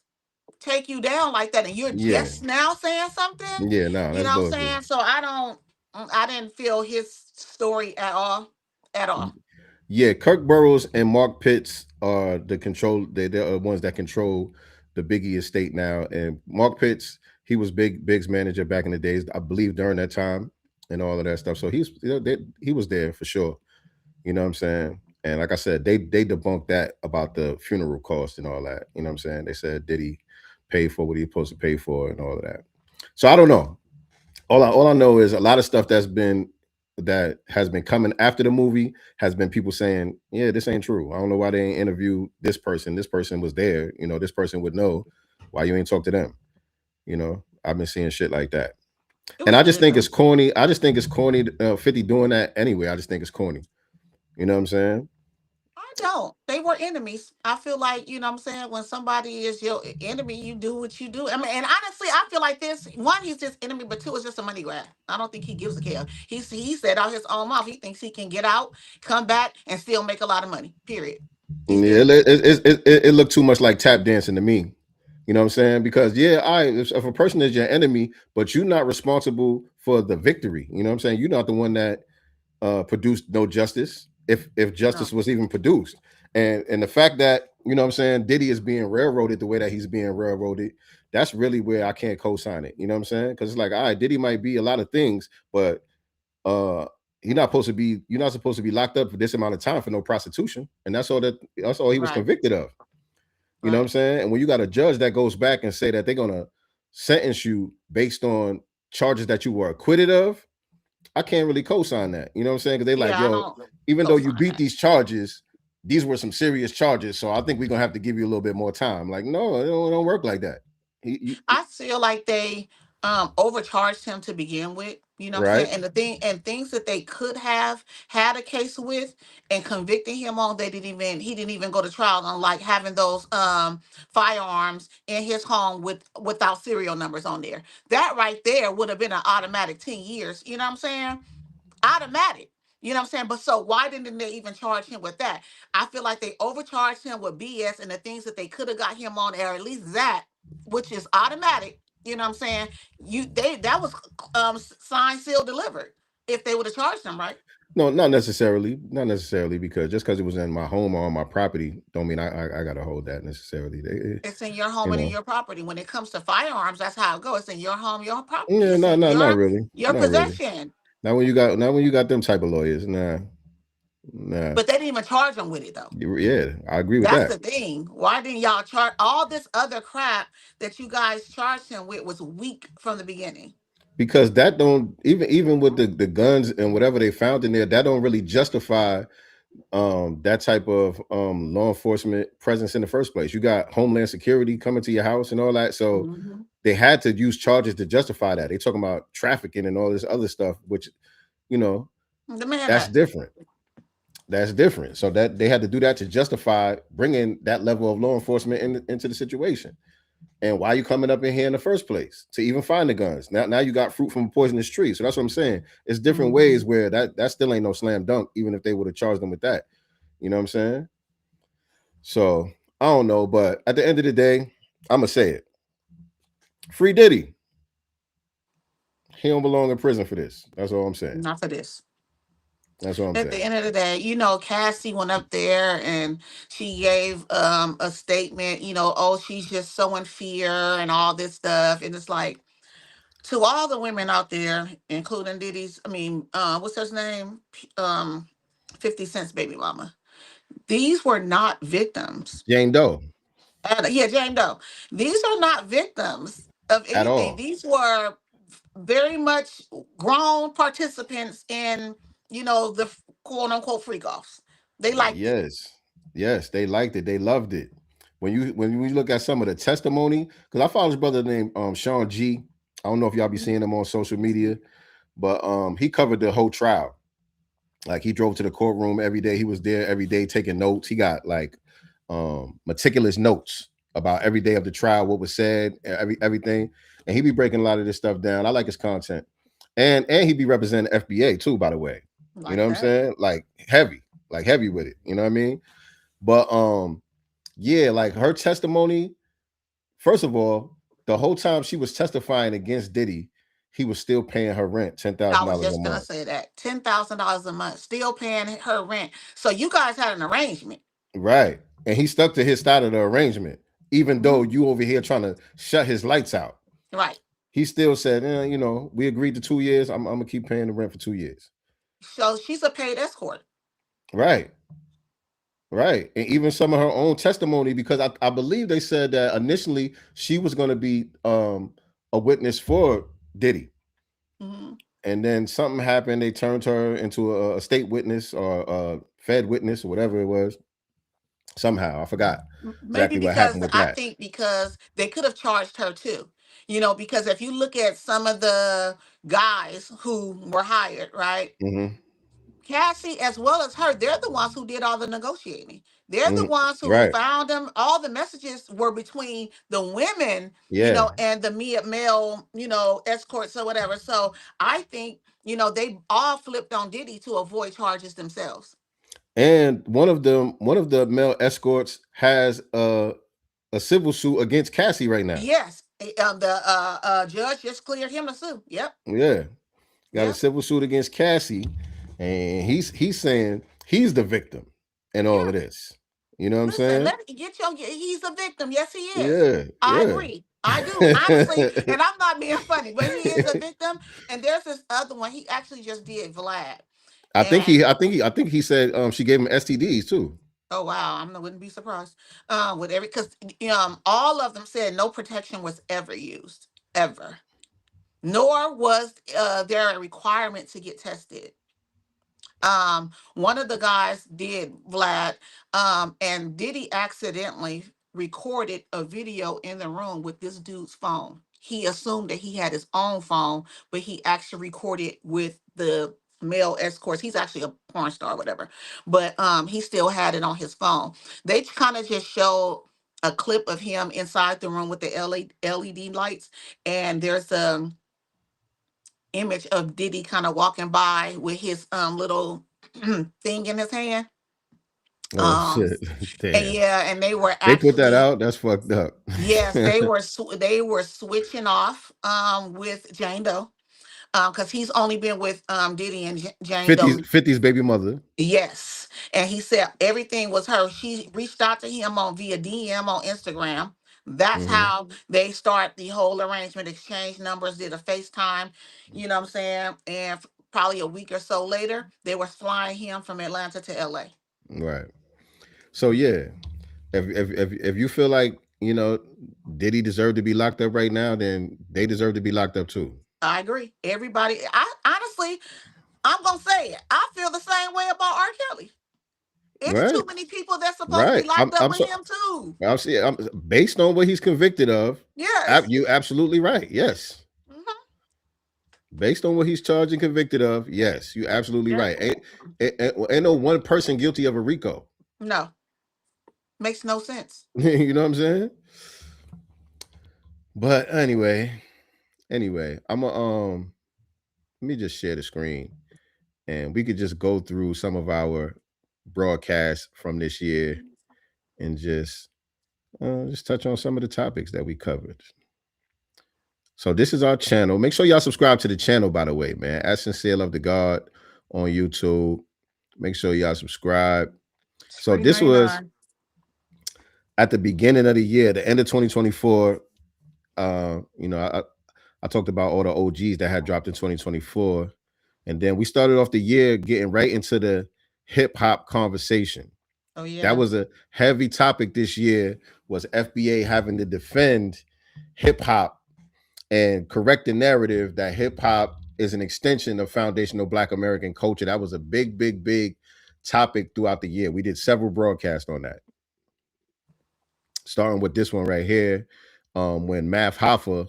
F: take you down like that and you're
E: Yeah.
F: just now saying something?
E: Yeah, no,
F: You
E: that's
F: know what I'm
E: bullshit.
F: saying? So I didn't feel his story at all. At all.
E: Yeah, Kirk Burrows and Mark Pitts are they're the ones that control the Biggie estate now. And Mark Pitts, he was Big's manager back in the days, I believe during that time and all of that stuff. So he was there for sure. You know what I'm saying? And like I said, they debunked that about the funeral cost and all that. You know what I'm saying? They said did he pay for what he supposed to pay for and all of that. So I don't know. All I know is a lot of stuff that has been coming after the movie has been people saying, yeah, this ain't true. I don't know why they ain't interview this person. This person was there. You know, this person would know why you ain't talk to them. You know, I've been seeing shit like that.
F: It
E: And
F: was
E: I just
F: weird
E: think it's
F: though.
E: corny. I just think it's corny. 50 doing that anyway. I just think it's corny. You know what I'm saying?
F: I don't. They were enemies. I feel like, you know what I'm saying, when somebody is your enemy, you do what you do. I mean, and honestly, I feel like this one, he's just enemy, but two, it's just a money grab. I don't think he gives a care. He said out his own mouth, he thinks he can get out, come back, and still make a lot of money. Period. He's
E: Yeah,
F: done.
E: it looked too much like tap dancing to me. You know what I'm saying? Because yeah, if a person is your enemy, but you're not responsible for the victory. You know what I'm saying? You're not the one that produced no justice, if justice
F: No.
E: was even produced. And the fact that, you know what I'm saying, Diddy is being railroaded the way that he's being railroaded, that's really where I can't co-sign it. You know what I'm saying? Because it's like, all right, Diddy might be a lot of things, but uh you're not supposed to be locked up for this amount of time for no prostitution. And that's all he was
F: Right.
E: convicted of. You know what I'm
F: Right.
E: saying? And when you got a judge that goes back and say that they're gonna sentence you based on charges that you were acquitted of, I can't really co-sign that. You know what I'm saying? Because they like,
F: Yeah, I
E: yo,
F: don't
E: even though you
F: co-sign
E: beat
F: that.
E: these charges, these were some serious charges. So I think we're gonna have to give you a little bit more time. Like, no, it don't work like that.
F: I feel like they overcharged him to begin with. You know what I'm saying?
E: Right.
F: And the thing and things that they could have had a case with and convicting him on, they didn't even he didn't even go to trial on, like having those firearms in his home without serial numbers on there. That right there would have been an automatic 10 years. You know what I'm saying? Automatic. You know what I'm saying? But so why didn't they even charge him with that? I feel like they overcharged him with BS and the things that they could have got him on, or at least that, which is automatic. You know what I'm saying? That was signed, sealed, delivered. If they would have charged him, right?
E: No, not necessarily. Not necessarily, because just because it was in my home or on my property, don't mean I gotta hold that necessarily.
F: It's in your home
E: You
F: and in
E: know.
F: your property. When it comes to firearms, that's how it goes. It's in your home, your property.
E: Yeah,
F: It's in
E: not really.
F: your
E: Not really.
F: possession.
E: Not when you got them type of lawyers. Nah. Nah.
F: But they didn't even charge him with it though.
E: Yeah, I agree with
F: That's
E: that.
F: the thing. Why didn't y'all charge all this other crap that you guys charged him with was weak from the beginning?
E: Because that don't, even with the guns and whatever they found in there, that don't really justify that type of law enforcement presence in the first place. You got Homeland Security coming to your house and all that, so
F: Mhm.
E: they had to use charges to justify that. They talking about trafficking and all this other stuff, which, you know,
F: The man
E: that's
F: that
E: different. That's different. So that they had to do that to justify bringing that level of law enforcement into the situation. And why you coming up in here in the first place to even find the guns? Now you got fruit from a poisonous tree. So that's what I'm saying. It's different ways
F: Mhm.
E: where that still ain't no slam dunk, even if they would have charged them with that. You know what I'm saying? So I don't know, but at the end of the day, I'm gonna say it. Free Diddy. He don't belong in prison for this. That's all I'm saying.
F: Not for this.
E: That's all I'm
F: At the
E: saying.
F: end of the day, Cassie went up there and she gave a statement, oh, she's just so in fear and all this stuff. And it's like, to all the women out there, including Diddy's, I mean, what's her name? 50 Cent's baby mama. These were not victims.
E: Jane Doe
F: Yeah, Jane Doe. These are not victims of
E: at
F: anything.
E: all.
F: These were very much grown participants in, the quote unquote freak offs. They liked it.
E: Yes. Yes, they liked it. They loved it. When we look at some of the testimony, because I follow this brother named Sean G. I don't know if y'all be seeing him on social media, but he covered the whole trial. Like he drove to the courtroom every day. He was there every day taking notes. He got like meticulous notes about every day of the trial, what was said, everything. And he be breaking a lot of this stuff down. I like his content. And he be representing FBA too, by the way. You know
F: Like
E: what I'm
F: that.
E: saying? Like heavy with it. You know what I mean? But yeah, like her testimony, first of all, the whole time she was testifying against Diddy, he was still paying her rent, ten
F: I
E: thousand
F: was
E: dollars a
F: just gonna
E: month.
F: say that. $10,000 a month, still paying her rent. So you guys had an arrangement.
E: Right. And he stuck to his side of the arrangement, even though
F: Mhm.
E: you over here trying to shut his lights out.
F: Right.
E: He still said, we agreed to 2 years. I'm gonna keep paying the rent for 2 years.
F: So she's a paid escort.
E: Right. Right. And even some of her own testimony, because I believe they said that initially she was gonna be a witness for Diddy.
F: Mhm.
E: And then something happened. They turned her into a state witness or a Fed witness or whatever it was. Somehow. I forgot
F: Maybe
E: exactly what
F: because
E: happened with
F: I
E: that.
F: think because they could have charged her too. Because if you look at some of the guys who were hired, right?
E: Hmm.
F: Cassie, as well as her, they're the ones who did all the negotiating. They're the
E: Hmm.
F: ones who
E: Right.
F: found them. All the messages were between the women,
E: Yeah.
F: and the male, escorts or whatever. So I think, they all flipped on Diddy to avoid charges themselves.
E: And one of the male escorts has a civil suit against Cassie right now.
F: Yes. The judge just cleared him to sue. Yep.
E: Yeah. Got a
F: Yep.
E: civil suit against Cassie, and he's saying he's the victim in all of
F: Yeah.
E: this. You know what I'm
F: Listen,
E: saying?
F: let it get your. He's a victim. Yes, he is.
E: Yeah,
F: I
E: yeah.
F: agree. I do honestly, and I'm not being funny, but he is a victim. And there's this other one. He actually just did Vlad, and
E: I think he said she gave him STDs too.
F: oh wow, I wouldn't be surprised. With every because all of them said no protection was ever used ever, nor was there a requirement to get tested. One of the guys did Vlad, and Diddy accidentally recorded a video in the room with this dude's phone. he assumed that he had his own phone, but he actually recorded with the male escorts. He's actually a porn star or whatever, but he still had it on his phone. They kind of just showed a clip of him inside the room with the LED lights, and there's a image of Diddy kind of walking by with his little thing in his hand.
E: Oh
F: Um,
E: shit.
F: and
E: Damn.
F: yeah, and they were
E: They put that
F: actually,
E: out. That's fucked up.
F: yes, they were switching off with Jane Doe, because he's only been with Diddy and Jane
E: 50's
F: Doe.
E: 50's baby mother.
F: Yes, and he said everything was her. She reached out to him on via DM on Instagram. That's
E: Mhm.
F: how they start the whole arrangement. Exchange numbers, did a FaceTime. You know what I'm saying? And probably a week or so later, they were flying him from Atlanta to LA.
E: Right. So yeah, if you feel like Diddy deserve to be locked up right now, then they deserve to be locked up too.
F: I agree. Everybody, I honestly, I'm gonna say it. I feel the same way about R. Kelly. It's too
E: Right.
F: many people that's supposed to be
E: Right.
F: locked
E: I'm
F: up
E: I'm
F: with
E: so
F: him too.
E: I'm saying based on what he's convicted of.
F: Yes.
E: You absolutely right. Yes.
F: Hmm.
E: Based on what he's charged and convicted of, yes, you absolutely
F: Yeah.
E: right. Ain't no one person guilty of a RICO.
F: No, makes no sense.
E: You know what I'm saying? But anyway, I'm a let me just share the screen and we could just go through some of our broadcasts from this year and just touch on some of the topics that we covered. So this is our channel. Make sure y'all subscribe to the channel, by the way, man. At Sincereluvdagod on YouTube. Make sure y'all subscribe.
F: It's
E: So
F: free
E: this was
F: 99.
E: at the beginning of the year, the end of 2024. I talked about all the OGs that had dropped in 2024. And then we started off the year getting right into the hip hop conversation.
F: Oh
E: That
F: yeah.
E: was a heavy topic this year, was FBA having to defend hip hop and correct the narrative that hip hop is an extension of foundational Black American culture. That was a big, big, big topic throughout the year. We did several broadcasts on that. Starting with this one right here, when Math Hoffa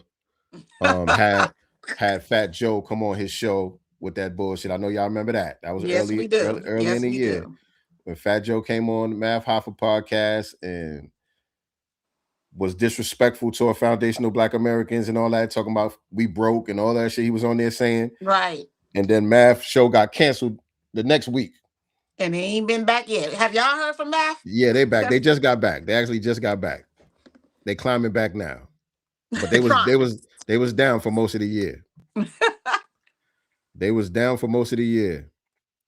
E: had Fat Joe come on his show with that bullshit. I know y'all remember that. That was
F: Yes, we do.
E: early in
F: Yes,
E: the
F: we
E: year
F: do.
E: when Fat Joe came on Math Hoffa podcast and was disrespectful to our foundational Black Americans and all that, talking about we broke and all that shit he was on there saying.
F: Right.
E: And then Math show got canceled the next week.
F: And he ain't been back yet. Have y'all heard from Math?
E: Yeah, they back. They just got back. They actually just got back. They climbing back now. But
F: Trying.
E: they was down for most of the year. They was down for most of the year.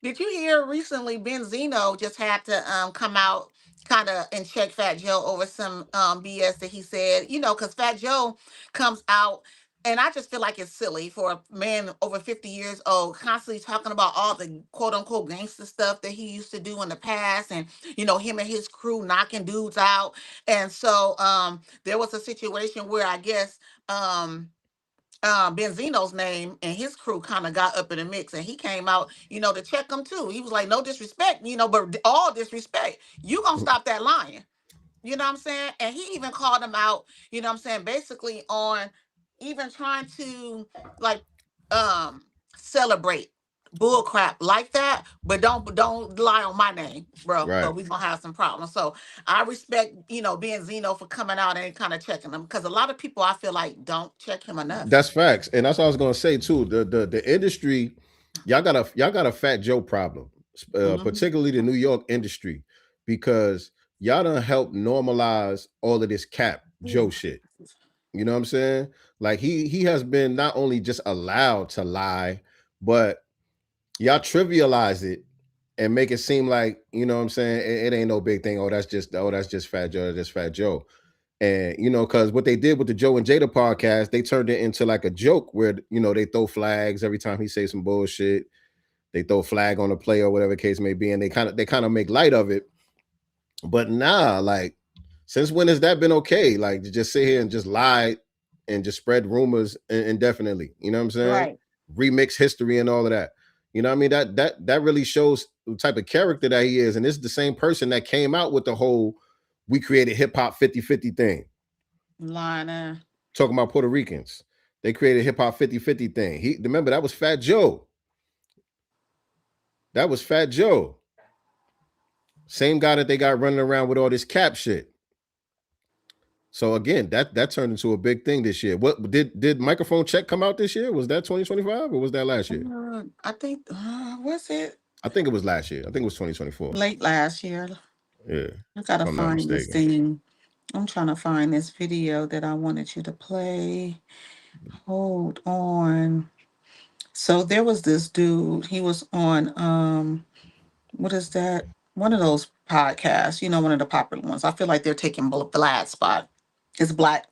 F: Did you hear recently Benzino just had to come out kind of and check Fat Joe over some BS that he said, because Fat Joe comes out, and I just feel like it's silly for a man over 50 years old constantly talking about all the quote unquote gangster stuff that he used to do in the past, and him and his crew knocking dudes out. And so there was a situation where I guess Benzino's name and his crew kind of got up in the mix, and he came out, to check them too. He was like, no disrespect, but all disrespect. You gonna stop that lying. You know what I'm saying? And he even called him out, basically on even trying to like celebrate bull crap like that, but don't lie on my name, bro, or
E: Right.
F: we gonna have some problems. So I respect, being Zeno for coming out and kind of checking him, because a lot of people I feel like don't check him enough.
E: That's facts. And that's what I was gonna say too. The industry, y'all got a Fat Joe problem,
F: Hmm.
E: particularly the New York industry, because y'all done help normalize all of this cap Joe shit. You know what I'm saying? Like he has been not only just allowed to lie, but y'all trivialize it and make it seem like, you know what I'm saying, it ain't no big thing. That's just Fat Joe, that's Fat Joe. And because what they did with the Joe and Jada podcast, they turned it into like a joke where they throw flags every time he says some bullshit. They throw a flag on the play or whatever the case may be, and they kind of make light of it. But nah, like, since when has that been okay? Like, to just sit here and just lie and just spread rumors indefinitely. You know what I'm saying?
F: Right.
E: Remix history and all of that. You know what I mean? That really shows the type of character that he is. And this is the same person that came out with the whole "we created hip hop 50-50" thing.
F: Lying.
E: talking about Puerto Ricans. They created hip hop 50-50 thing. He remember that was Fat Joe. That was Fat Joe. Same guy that they got running around with all this cap shit. So again, that turned into a big thing this year. What did Microphone Check come out this year? Was that 2025 or was that last year?
F: I think was it
E: I think it was last year. I think it was 2024.
F: late last year?
E: Yeah,
F: I
E: if
F: gotta
E: I'm not
F: find this
E: mistaken.
F: thing. I'm trying to find this video that I wanted you to play. Hold on. So there was this dude. He was on what is that? One of those podcasts. You know, one of the popular ones. I feel like they're taking Vlad's spot. It's black.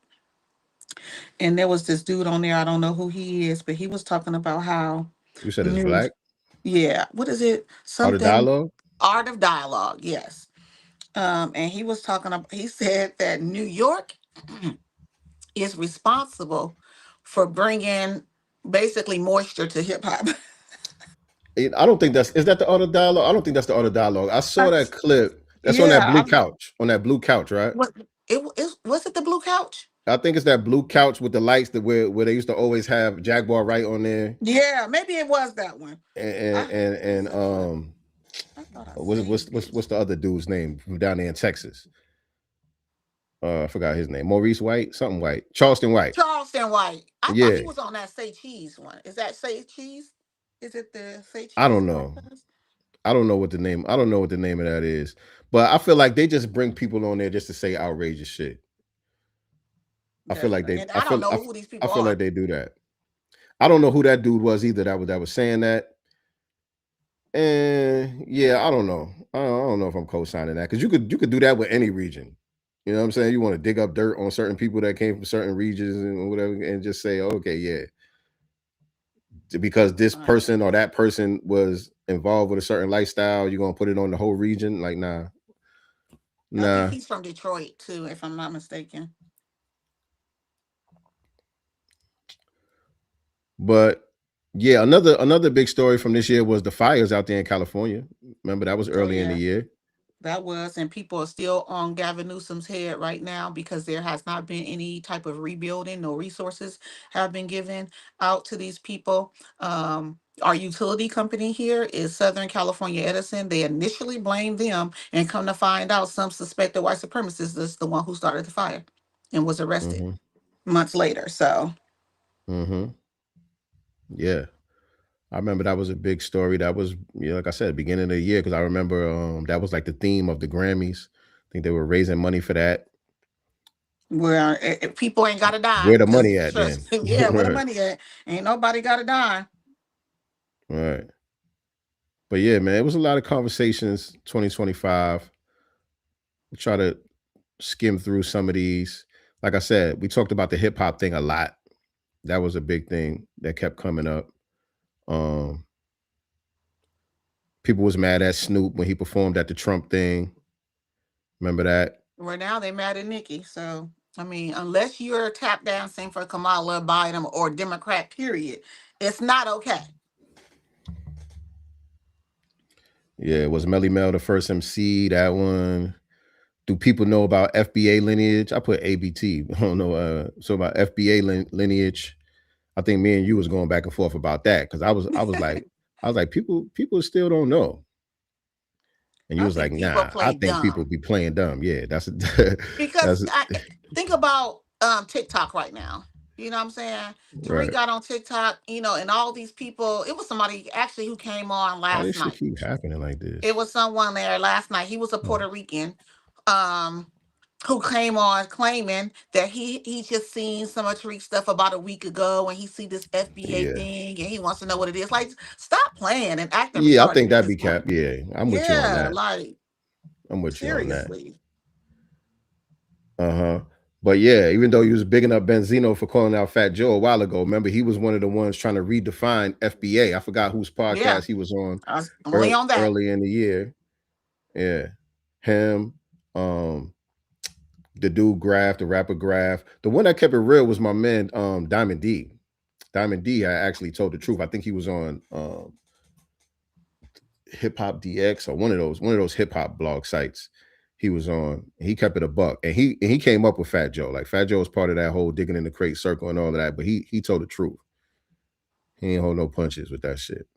F: And there was this dude on there. I don't know who he is, but he was talking about how
E: You said it's
F: new.
E: black.
F: Yeah. What is it?
E: Art of
F: Something
E: dialogue.
F: art of dialogue. Yes. And he was talking about. He said that New York is responsible for bringing basically moisture to hip hop.
E: I don't think that's is that the Art of Dialogue. I don't think that's the Art of Dialogue. I saw that clip. That's on that
F: Yeah,
E: blue couch. On that blue couch, right?
F: what was it the blue couch?
E: I think it's that blue couch with the lights that where they used to always have Jaguar right on there,
F: Yeah, maybe it was that one.
E: and
F: I
E: and and,
F: was
E: and
F: it I thought I saved it.
E: what's the other dude's name from down there in Texas? I forgot his name. Maurice White, something White, Charleston White.
F: Charleston White. I thought he
E: Yeah,
F: was on that Say Cheese one. Is that Say Cheese? Is it the Say
E: I
F: Cheese
E: don't know.
F: podcast?
E: I don't know what the name. I don't know what the name of that is. But I feel like they just bring people on there just to say outrageous shit. I feel
F: That's
E: like
F: right.
E: they.
F: And I don't know who these
E: I
F: people
E: feel like
F: are.
E: they do that. I don't know who that dude was either. That was saying that. And yeah, I don't know. I don't know if I'm co-signing that because you could do that with any region. You know what I'm saying? You want to dig up dirt on certain people that came from certain regions and whatever, and just say, okay, yeah, because this
F: Right.
E: person or that person was involved with a certain lifestyle, you're gonna put it on the whole region. Like, nah,
F: I think
E: nah.
F: he's from Detroit too, if I'm not mistaken.
E: But yeah, another big story from this year was the fires out there in California. Remember that was
F: Oh
E: early in the
F: yeah.
E: year.
F: That was, and people are still on Gavin Newsom's head right now because there has not been any type of rebuilding. No resources have been given out to these people. Our utility company here is Southern California Edison. They initially blamed them, and come to find out, some suspected white supremacist is the one who started the fire and was arrested
E: Mm-hmm.
F: months later. So,
E: Mm-hmm. Yeah. I remember that was a big story. That was, like I said, beginning of the year, because I remember that was like the theme of the Grammys. I think they were raising money for that.
F: where people ain't got to die,
E: Where the
F: because
E: money at then?
F: trust me, yeah, where the
E: Right.
F: money at? Ain't nobody got to die.
E: Right. But yeah, man, it was a lot of conversations 2025. We try to skim through some of these. Like I said, we talked about the hip hop thing a lot. That was a big thing that kept coming up. Um, People was mad at Snoop when he performed at the Trump thing. Remember that?
F: Well, now they mad at Nikki. So, I mean, unless you're tap dancing for Kamala Biden or Democrat, period, it's not okay.
E: Yeah, was Melly Mel the first MC? That one. Do people know about FBA lineage? I put ABT. I don't know. So about FBA lineage. I think me and you was going back and forth about that because I was like people still don't know, and you
F: I
E: was like,
F: think people
E: nah. I
F: play
E: think people
F: dumb
E: be playing dumb. Yeah, that's
F: because
E: that's
F: think about TikTok right now. You know what I'm saying? Tariq
E: right.
F: got on TikTok, and all these people. It was somebody actually who came on
E: Why
F: last
E: this shit
F: night.
E: keep happening like
F: It
E: this?
F: was someone there last night. He was a
E: Oh,
F: Puerto Rican. Um, who came on claiming that he just seen some of Tariq's stuff about a week ago, and he see this FBA
E: yeah,
F: thing and he wants to know what it is. Like, stop playing and acting
E: yeah. I
F: retarded
E: think
F: at
E: that
F: this
E: be cap.
F: point.
E: Yeah, I'm with you on
F: Yeah,
E: that.
F: like
E: I'm with you on that.
F: seriously.
E: Uh-huh. But yeah, even though he was bigging up Benzino for calling out Fat Joe a while ago, remember he was one of the ones trying to redefine FBA. I forgot whose
F: Yeah,
E: podcast he was on
F: I was only on that.
E: early in the year. Yeah. Him, the dude Graph, the rapper Graph. The one that kept it real was my man Diamond D. Diamond D, I actually told the truth. I think he was on Hip Hop DX or one of those hip hop blog sites. he was on. He kept it a buck, and he came up with Fat Joe. Like Fat Joe was part of that whole digging in the crate circle and all of that. But he told the truth. He ain't hold no punches with that shit.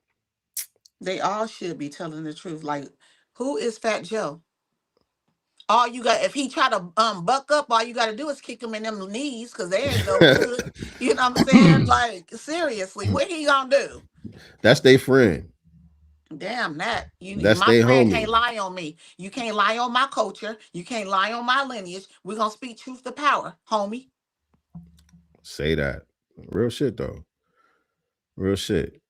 F: They all should be telling the truth. Like, who is Fat Joe? All you got, if he try to buck up, all you got to do is kick him in them knees because they ain't no good. You know what I'm saying? Like, seriously, what he gonna do?
E: That's their friend.
F: Damn that.
E: That's
F: My
E: their
F: friend can't
E: homie.
F: lie on me. You can't lie on my culture. You can't lie on my lineage. We're gonna speak truth to power, homie.
E: Say that. Real shit though. Real shit.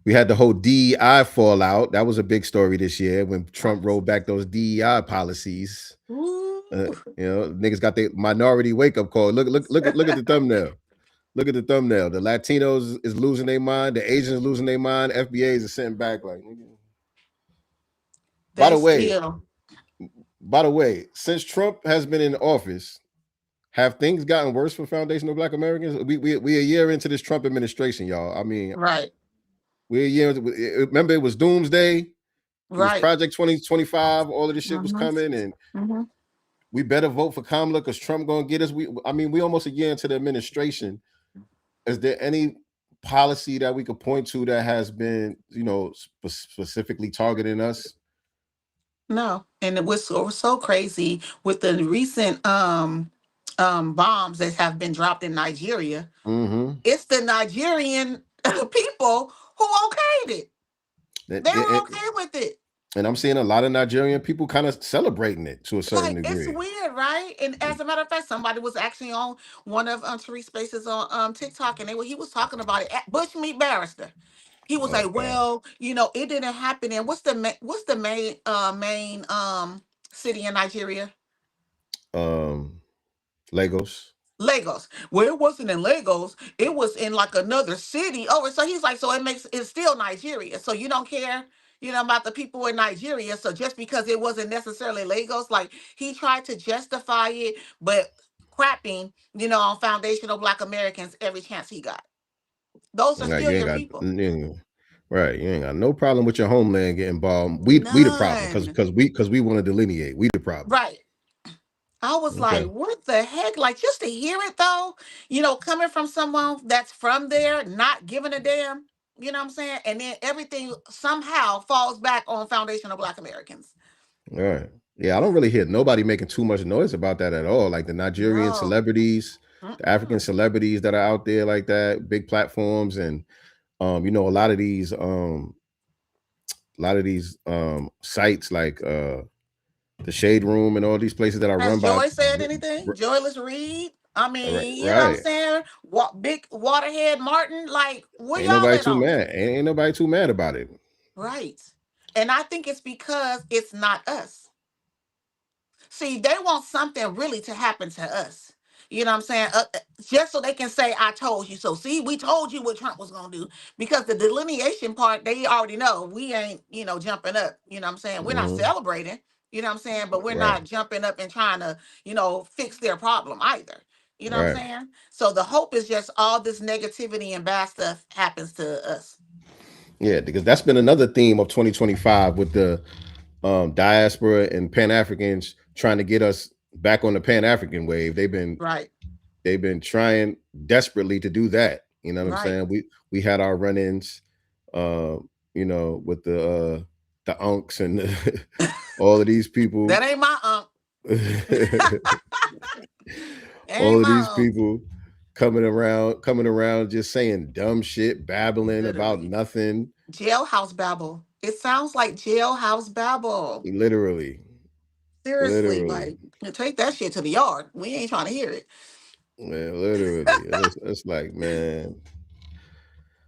E: We had the whole DEI fallout. That was a big story this year when Trump rolled back those DEI policies.
F: Ooh.
E: Niggas got their minority wake up call. Look at the thumbnail. Look at the thumbnail. The Latinos is losing their mind. The Asians losing their mind. FBAs are sitting back like. By
F: They
E: the way,
F: still
E: since Trump has been in office, have things gotten worse for foundational Black Americans? We a year into this Trump administration, y'all. I mean,
F: right.
E: we're a year. Remember, it was Doomsday. It was
F: Right.
E: Project 2025. All of this shit was
F: Mhm.
E: coming, and
F: Mhm.
E: we better vote for Kamala because Trump gonna get us. We almost a year into the administration. Is there any policy that we could point to that has been, specifically targeting us?
F: No, and it was so crazy with the recent bombs that have been dropped in Nigeria.
E: Mm-hmm.
F: It's the Nigerian people who okayed it. They were okay with it.
E: And I'm seeing a lot of Nigerian people kind of celebrating it to a certain
F: Like, it's
E: degree.
F: weird, right? And as a matter of fact, somebody was actually on one of Tariq's spaces on TikTok, and he was talking about it at Bushmeat Barrister. He was like,
E: Okay.
F: "Well, it didn't happen." And what's the main city in Nigeria?
E: Lagos.
F: Lagos. Well, it wasn't in Lagos. It was in like another city. Oh, so he's like, so it's still Nigeria. So you don't care, about the people in Nigeria. So just because it wasn't necessarily Lagos, like he tried to justify it, but crapping, on foundational Black Americans every chance he got. Those are
E: Like
F: still
E: you ain't
F: your
E: got
F: people.
E: right. You ain't got no problem with your homeland getting bombed. We the problem
F: None.
E: because we want to delineate. We the problem.
F: Right. I was like,
E: Okay.
F: what the heck? Like, just to hear it though, coming from someone that's from there, not giving a damn, you know what I'm saying? And then everything somehow falls back on foundational Black Americans.
E: All right. Yeah, I don't really hear nobody making too much noise about that at all. Like the Nigerian
F: No.
E: celebrities, the African celebrities that are out there like that, big platforms, and a lot of these sites like the Shade Room and all these places that are
F: Has
E: run by
F: Joy said anything? Joyless Reed? I mean, you know what I'm
E: right.
F: saying? What big Waterhead Martin? Like, where
E: Ain't
F: y'all
E: nobody
F: at
E: too
F: on it?
E: mad. Ain't nobody too mad about it.
F: Right. And I think it's because it's not us. See, they want something really to happen to us. You know what I'm saying? Just so they can say, I told you so. See, we told you what Trump was going to do. Because the delineation part, they already know. We ain't, jumping up. You know what I'm saying? We're not celebrating. You know what I'm saying? But we're
E: Right.
F: not jumping up and trying to, fix their problem either. You know what I'm
E: Right.
F: saying? So the hope is just all this negativity and bad stuff happens to us.
E: Yeah, because that's been another theme of 2025 with the diaspora and Pan Africans trying to get us back on the Pan African wave.
F: Right.
E: They've been trying desperately to do that. You know what I'm
F: Right.
E: saying? We had our run-ins, with the unks and all of these people.
F: That ain't my
E: All
F: ain't
E: of these
F: my
E: people coming around, just saying dumb shit, babbling about
F: literally.
E: nothing.
F: Jailhouse babble. It sounds like jailhouse babble.
E: Literally.
F: Seriously, like take that shit to the yard. We ain't trying to hear it.
E: Man, literally. It's like, man,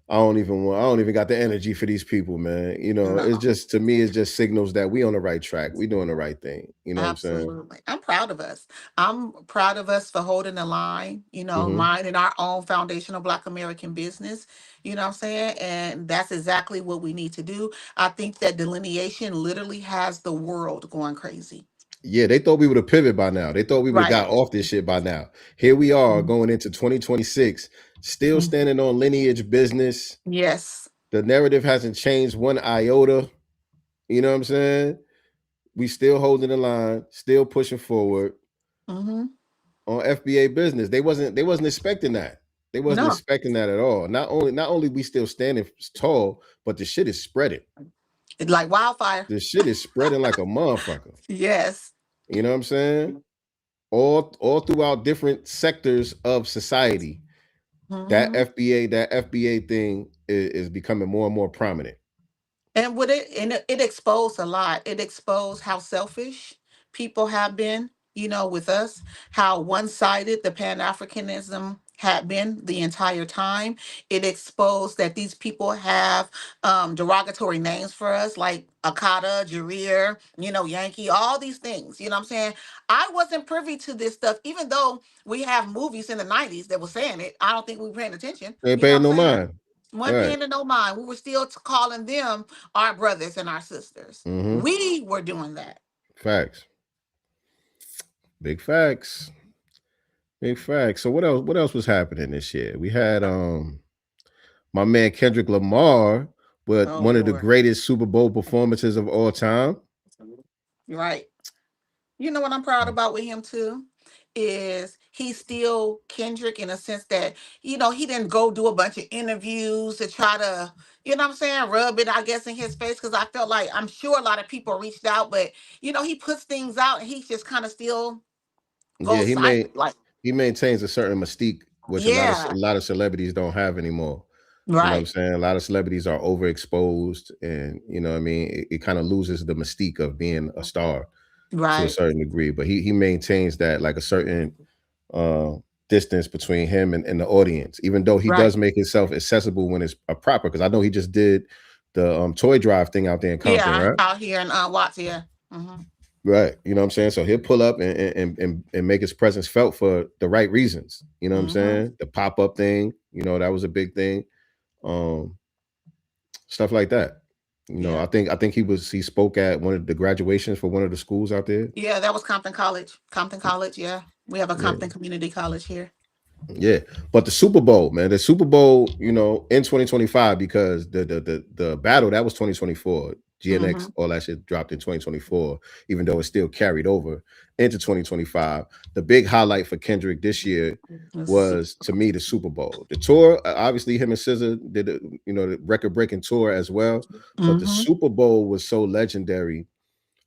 E: I don't even got the energy for these people, man. It's
F: No,
E: just, to me, it's just signals that we on the right track. We doing the right thing. You know what I'm saying?
F: absolutely. I'm proud of us. I'm proud of us for holding the line,
E: Mm-hmm.
F: minding our own foundational Black American business. You know what I'm saying? And that's exactly what we need to do. I think that delineation literally has the world going crazy.
E: Yeah, they thought we would have pivoted by now. They thought we would have
F: Right.
E: got off this shit by now. Here we are going into 2026, still
F: Mhm.
E: standing on lineage business.
F: Yes.
E: The narrative hasn't changed one iota. You know what I'm saying? we still holding the line, still pushing forward
F: Mm-hmm.
E: on FBA business. They wasn't expecting that. They wasn't
F: No,
E: expecting that at all. Not only we still standing tall, but the shit is spreading.
F: it's like wildfire.
E: The shit is spreading like a motherfucker.
F: Yes.
E: You know what I'm saying? All throughout different sectors of society. That
F: Mm-hmm.
E: FBA thing is becoming more and more prominent.
F: And it exposed a lot. It exposed how selfish people have been, with us, how one-sided the Pan-Africanism had been the entire time. It exposed that these people have derogatory names for us, like Akata, Jareer, Yankee, all these things. You know what I'm saying? I wasn't privy to this stuff, even though we have movies in the 90s that were saying it. I don't think we were paying attention.
E: Ain't
F: You know
E: paying
F: what
E: no
F: I'm saying?
E: mind.
F: Wasn't
E: Right.
F: paying to no mind. We were still calling them our brothers and our sisters.
E: Mm-hmm.
F: We were doing that.
E: Facts. Big facts. Big facts. So what else was happening this year? We had my man Kendrick Lamar with
F: Oh
E: one of the
F: Lord.
E: greatest Super Bowl performances of all time.
F: Right. You know what I'm proud about with him too? Is he's still Kendrick in a sense that, he didn't go do a bunch of interviews to try to, what I'm saying, rub it, I guess, in his face. Cause I felt like I'm sure a lot of people reached out, but he puts things out and he's just kind of still
E: Yeah,
F: goes silent. Like,
E: he maintains a certain mystique, which a
F: yeah,
E: lot of celebrities don't have anymore. You know what I'm
F: right,
E: saying? A lot of celebrities are overexposed, and you know what I mean. It kind of loses the mystique of being a star to a
F: right,
E: certain degree. But he maintains that like a certain uh, distance between him and the audience, even though he
F: right.
E: does make himself accessible when it's a proper. Because I know he just did the toy drive thing out there in Compton,
F: Yeah,
E: right?
F: out here in Watts, yeah. Hmm.
E: Right. You know what I'm saying? So he'll pull up and make his presence felt for the right reasons. You know what I'm
F: Hmm.
E: saying? The pop-up thing, that was a big thing. Um, Stuff like that.
F: Yeah.
E: I think he spoke at one of the graduations for one of the schools out there.
F: Yeah, that was Compton College. Compton College, yeah. We have a
E: Yeah.
F: Compton Community College here.
E: Yeah. But the Super Bowl, man, the Super Bowl, in 2025, because the battle that was 2024. GNX,
F: Hmm.
E: all that shit dropped in 2024, even though it still carried over into 2025. The big highlight for Kendrick this year was, to me, the Super Bowl. The tour, obviously, him and SZA did, the record-breaking tour as well. But the
F: Hmm.
E: Super Bowl was so legendary.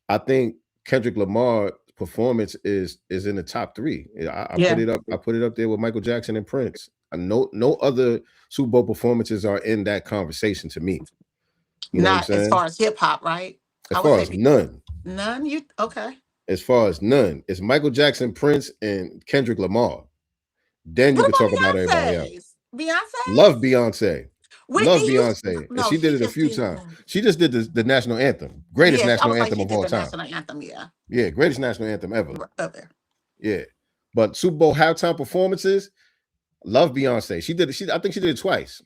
E: I think Kendrick Lamar performance is in the top three. I put
F: Yeah.
E: it up. I put it up there with Michael Jackson and Prince. No other Super Bowl performances are in that conversation to me. You know what I'm
F: Not as
E: saying?
F: far as hip hop, right?
E: As
F: I would
E: far
F: say
E: as none,
F: none. You okay?
E: as far as none, it's Michael Jackson, Prince, and Kendrick Lamar. Then you
F: What
E: could talk about
F: about
E: everybody else.
F: Beyonce's? Beyonce's?
E: Love Beyonce. Love
F: Whitney Houston?
E: Beyonce. And
F: No,
E: she did
F: she
E: it a
F: just
E: few
F: did.
E: times. She just did the national anthem. Greatest
F: Yes, I
E: national
F: was like,
E: anthem
F: she
E: of
F: did
E: all
F: the
E: time.
F: national anthem. Yeah,
E: Yeah, greatest national anthem ever.
F: up there.
E: Yeah. But Super Bowl halftime performances, love Beyonce. I think she did it twice.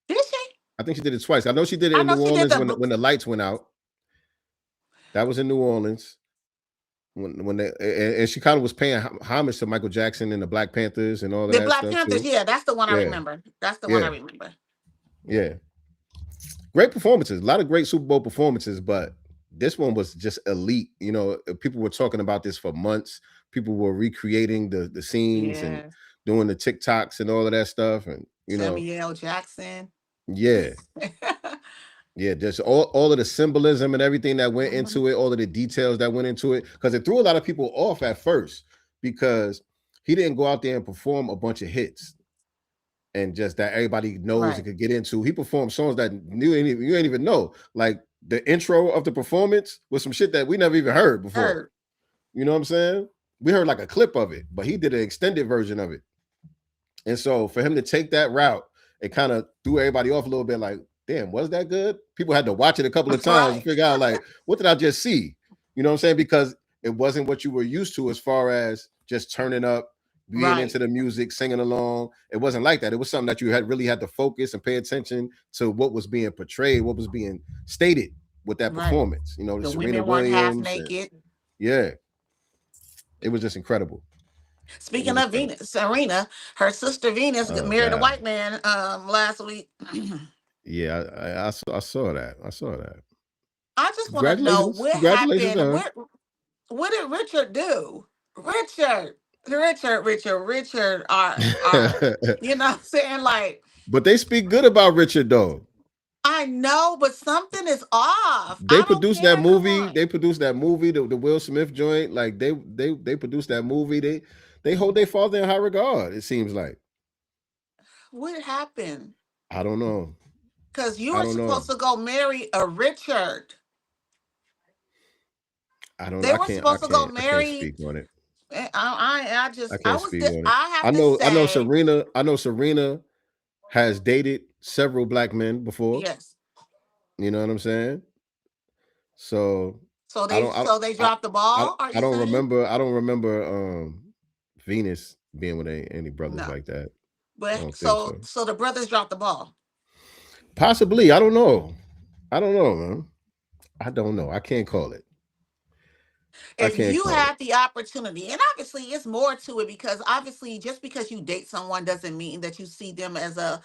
F: Did she?
E: I think she did it twice. I know she did it
F: I
E: in
F: know
E: New
F: she did
E: Orleans
F: the.
E: when the lights went out. That was in New Orleans. When they and she kind of was paying homage to Michael Jackson and the Black Panthers and all of
F: The
E: that
F: Black
E: stuff
F: Panthers,
E: too.
F: yeah, that's the one I
E: Yeah.
F: remember. That's the one I
E: Yeah.
F: remember.
E: Yeah. Great performances. A lot of great Super Bowl performances, but this one was just elite. People were talking about this for months. People were recreating the scenes and
F: Yeah,
E: doing the TikToks and all of that stuff. And
F: Samuel Jackson.
E: yeah, yeah, just all of the symbolism and everything that went
F: Mhm.
E: into it, all of the details that went into it, because it threw a lot of people off at first because he didn't go out there and perform a bunch of hits and just that everybody knows and
F: Right,
E: could get into. He performed songs that you ain't even know. Like the intro of the performance was some shit that we never even heard before.
F: heard.
E: You know what I'm saying? We heard like a clip of it, but he did an extended version of it. And so for him to take that route, it kind of threw everybody off a little bit like, damn, was that good? People had to watch it a couple of times to
F: Right,
E: figure out like, what did I just see? You know what I'm saying? Because it wasn't what you were used to as far as just turning up, being
F: right,
E: into the music, singing along. It wasn't like that. It was something that you had to focus and pay attention to what was being portrayed, what was being stated with that
F: right.
E: performance. The
F: The
E: Serena
F: women weren't half
E: Williams. And
F: naked.
E: yeah, it was just incredible. It was
F: Speaking of
E: incredible.
F: Venus, Serena, her sister Venus
E: Oh
F: married a
E: God.
F: white man last week.
E: Yeah, I saw that. I saw that.
F: I just want to know
E: Congratulations.
F: what
E: Congratulations to
F: happened.
E: her.
F: What did Richard do? Richard are you know what I'm saying? Like,
E: But they speak good about Richard though.
F: I know, but something is off.
E: They
F: I don't
E: produced that
F: care. Come
E: movie.
F: on.
E: They produced that movie, the Will Smith joint. Like they produced that movie. They hold their father in high regard. It seems like.
F: What happened?
E: I don't know.
F: Because you
E: I
F: were
E: don't know.
F: supposed to go marry a Richard.
E: I don't know.
F: They were supposed to go
E: I can't
F: marry.
E: speak on it.
F: I
E: I can't speak on it.
F: I have to
E: I know
F: say,
E: Serena. I know Serena has dated several black men before.
F: yes.
E: You know what I'm saying? So
F: So
E: I don't
F: they
E: I
F: dropped the ball, are
E: I
F: you
E: don't
F: saying?
E: remember Venus being with any brothers
F: No.
E: like that. I
F: But
E: don't think so.
F: so the brothers dropped the ball.
E: Possibly. I don't know. I don't know, man. I don't know. I can't call it. I
F: If
E: can't
F: you
E: call it.
F: had the opportunity, and obviously it's more to it, because obviously just because you date someone doesn't mean that you see them as a,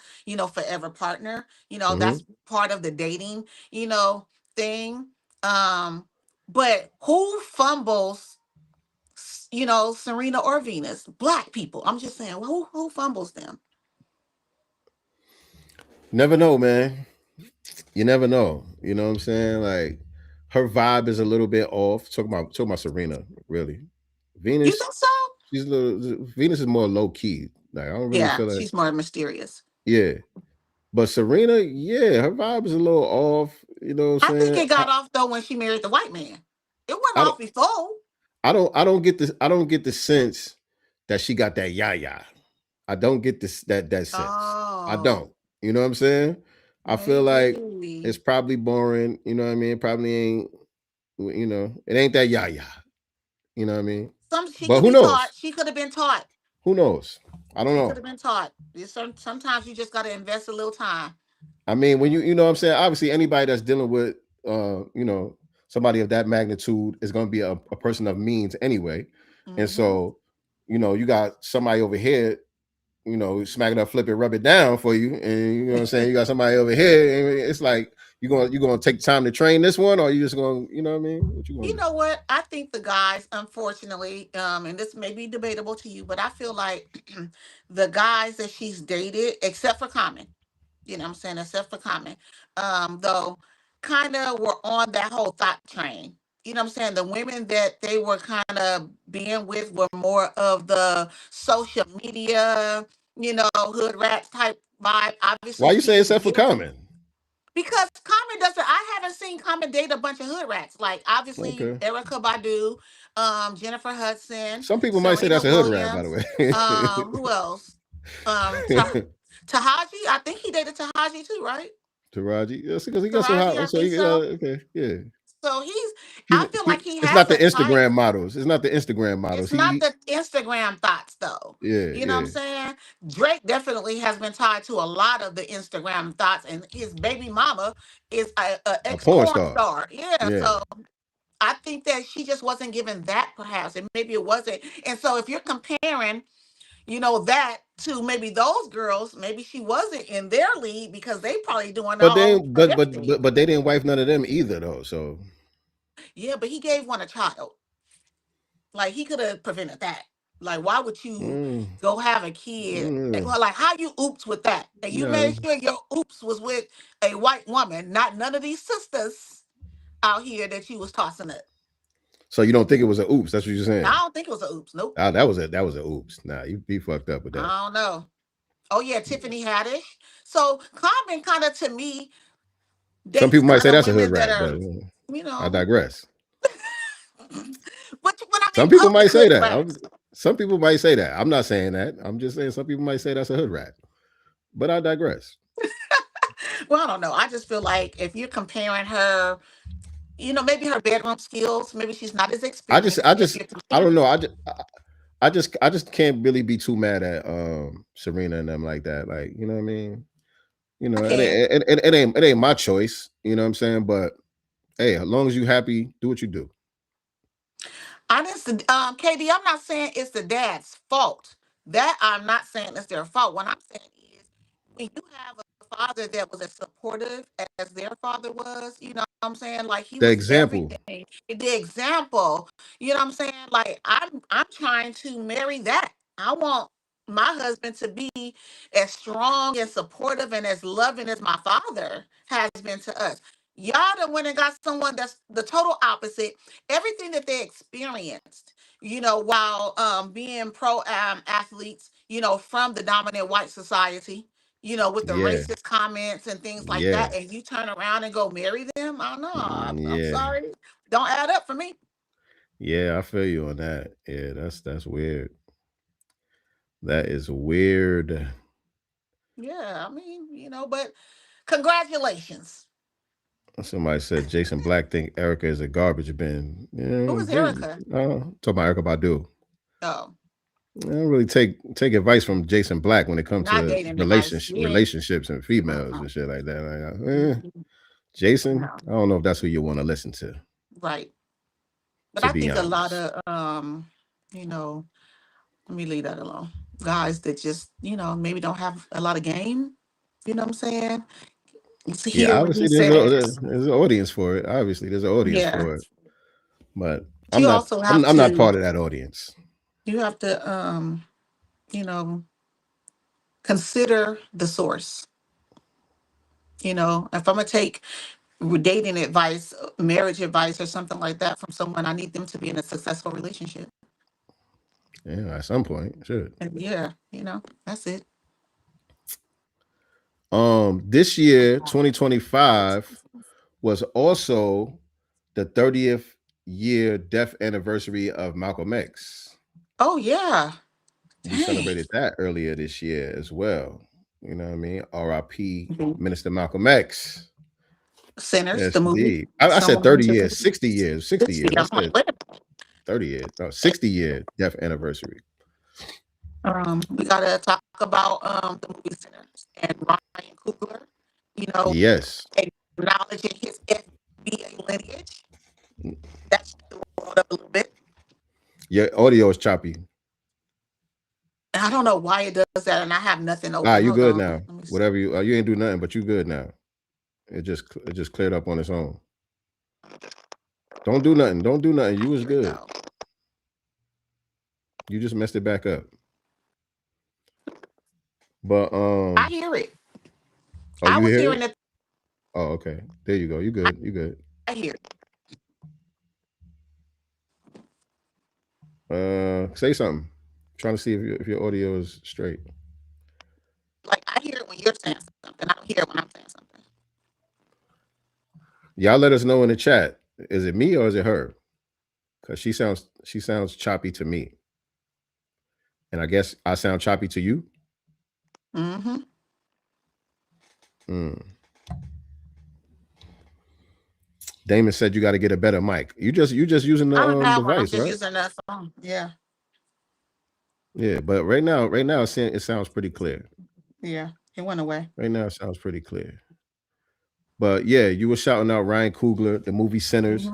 F: forever partner.
E: Hmm.
F: That's part of the dating, thing. Um, but who fumbles, Serena or Venus? Black people. I'm just saying, who fumbles them?
E: Never know, man. You never know. You know what I'm saying? Like her vibe is a little bit off. Talking about Serena, really.
F: You
E: Venus,
F: think so?
E: she's a little Venus is more low key. Like I don't really
F: Yeah,
E: feel like
F: she's more mysterious.
E: yeah. But Serena, yeah, her vibe is a little off. You know what I'm
F: I think
E: saying?
F: it got off though when she married the white man. It wasn't
E: I don't
F: off before.
E: I don't get the sense that she got that yah. I don't get this that sense. I
F: Oh,
E: don't. You know what I'm saying? I feel like
F: maybe.
E: it's probably boring. You know what I mean? Probably ain't. It ain't that yah. You know what I mean?
F: Some she
E: But
F: could
E: who
F: be taught.
E: knows?
F: She could have been taught.
E: Who knows? I don't
F: She could
E: know.
F: have been taught. Sometimes you just got to invest a little time.
E: I mean, when you know what I'm saying, obviously anybody that's dealing with somebody of that magnitude is going to be a person of means anyway. And
F: Hmm.
E: so, you got somebody over here, smack it up, flip it, rub it down for you. And you know what I'm saying? You got somebody over here. And it's like you gonna take time to train this one, or you just gonna, you know what I mean? What you gonna
F: You
E: do?
F: know what? I think the guys, unfortunately, and this may be debatable to you, but I feel like the guys that she's dated, except for Common, what I'm saying, except for Common, though, kind of were on that whole thought train. What I'm saying? The women that they were kind of being with were more of the social media, hood rat type vibe. Obviously,
E: Why you
F: she
E: say
F: didn't
E: except for
F: get it.
E: Common?
F: Because Common doesn't, I haven't seen Common date a bunch of hood rats. Like obviously
E: Okay.
F: Erica Badu, Jennifer Hudson,
E: Some people might say
F: Serena
E: that's a hood rat, by
F: Williams,
E: the
F: who else?
E: way.
F: Tahaji, I think he dated Tahaji too, right?
E: Taraji. Yes, because he got some
F: Taraji,
E: hot.
F: I
E: So
F: think
E: he,
F: so.
E: okay, yeah.
F: So I feel like he
E: It's not
F: has
E: the
F: a type.
E: Instagram models. It's not the Instagram models.
F: It's not the Instagram thoughts though.
E: Yeah,
F: You know what I'm
E: yeah.
F: saying? Drake definitely has been tied to a lot of the Instagram thoughts, and his baby mama is a
E: A
F: ex
E: porn
F: porn
E: star.
F: star. Yeah,
E: Yeah.
F: so I think that she just wasn't given that, perhaps, and maybe it wasn't. And so, if you're comparing, that to maybe those girls, maybe she wasn't in their league because they probably doing
E: But
F: all
E: then,
F: of everything.
E: but they didn't wife none of them either, though. So
F: Yeah, but he gave one a child. Like he could have prevented that. Like, why would you
E: mm,
F: go have a kid? And
E: mm,
F: go like, how you oops with that? And you
E: no.
F: made sure your oops was with a white woman, not none of these sisters out here that you was tossing it.
E: So you don't think it was a oops? That's what you're
F: I
E: saying.
F: don't think it was a oops. Nope.
E: Ah, that was a oops. Nah, you be fucked up with that.
F: I don't know. Oh yeah, Tiffany Haddish. So Common kind of to me
E: Some
F: dates
E: people might
F: kind
E: say
F: of
E: that's a hood
F: women that
E: rat,
F: are,
E: but
F: you
E: I
F: know.
E: digress.
F: But when I
E: Some
F: mean
E: people might
F: public
E: say
F: hood
E: that.
F: rats.
E: Some people might say that. I'm not saying that. I'm just saying some people might say that's a hood rat. But I digress.
F: Well, I don't know. I just feel like if you're comparing her, maybe her bedroom skills, maybe she's not as experienced. If you're
E: I don't
F: comparing,
E: know. I just can't really be too mad at Serena and them like that. Like, you know what I mean?
F: I can.
E: It ain't my choice. You know what I'm saying? But hey, as long as you happy, do what you do.
F: KD, I'm not saying it's the dad's fault. That I'm not saying it's their fault. What I'm saying is when you have a father that was as supportive as their father was. You know what I'm saying? Like he
E: The
F: was
E: example.
F: everything. The example. You know what I'm saying? Like I'm trying to marry that. I want my husband to be as strong and supportive and as loving as my father has been to us. Y'all done went and got someone that's the total opposite. Everything that they experienced, while being pro athletes, from the dominant white society, with the
E: Yeah.
F: racist comments and things like
E: Yeah.
F: that, and you turn around and go marry them. I know. I'm
E: Yeah.
F: sorry. Don't add up for me.
E: Yeah, I feel you on that. Yeah, that's weird. That is weird.
F: Yeah, I mean, but congratulations.
E: Somebody said Jason Black think Erica is a garbage bin.
F: Who
E: Yeah,
F: is Erica?
E: talk about Erica Badu.
F: Oh,
E: I don't really take advice from Jason Black when it comes
F: not
E: to
F: dating advice. Yeah.
E: relationships and females
F: Uh-uh.
E: and shit like that. Jason,
F: No.
E: I don't know if that's who you want to listen to.
F: Right. But
E: To
F: I
E: be
F: think a lot
E: honest,
F: of you know, let me leave that alone. Guys that just, maybe don't have a lot of game. You know what I'm saying? It's
E: yeah,
F: hear what he
E: obviously
F: says.
E: there's an audience for it. Obviously, there's an audience
F: Yeah.
E: for it, but
F: But you also have
E: I'm not
F: to
E: part of that audience.
F: you have to you know, consider the source. If I'm gonna take dating advice, marriage advice, or something like that from someone, I need them to be in a successful relationship.
E: Yeah, at some point, should.
F: And yeah, that's it.
E: This year, 2025, was also the 30th year death anniversary of Malcolm X.
F: Oh yeah.
E: We
F: Dang.
E: celebrated that earlier this year as well. You know what I mean? R.I.P.
F: Mhm.
E: Minister Malcolm X.
F: Sinners,
E: Yes,
F: the movie.
E: indeed. I said
F: Someone
E: 30
F: went to
E: years, 60 years, 60
F: 60.
E: years. I
F: I'm like,
E: said
F: wait
E: 30 years. No, 60-year death anniversary.
F: we gotta talk about the movie Sinners and Ryan Coogler, you know,
E: Yes.
F: acknowledging his FBA lineage. That shook the world up a little bit.
E: Your audio is choppy.
F: And I don't know why it does that, and I have nothing
E: Ah,
F: open.
E: you
F: Hold
E: good
F: on.
E: now.
F: Let me see.
E: Whatever you ain't do nothing, but you good now. It just cleared up on its own. Don't do nothing. Don't do nothing. You was
F: Here we
E: good.
F: go.
E: You just messed it back up. But
F: I hear it.
E: oh,
F: I
E: you
F: was
E: hear
F: hearing
E: it?
F: it.
E: Oh, okay. There you go. You good. You good.
F: I hear it.
E: Say something. Trying to see if your audio is straight.
F: Like I hear it when you're saying something. I don't hear it when I'm saying something.
E: Y'all let us know in the chat. Is it me or is it her? Because she sounds choppy to me. And I guess I sound choppy to you.
F: Mm-hmm.
E: Mm. Damon said you got to get a better mic. You just using the
F: I don't have one. I'm
E: device,
F: just
E: right?
F: using that phone. Yeah.
E: Yeah, but right now it sounds pretty clear.
F: Yeah. It went away.
E: Right now it sounds pretty clear. But yeah, you were shouting out Ryan Coogler, the movie Sinners.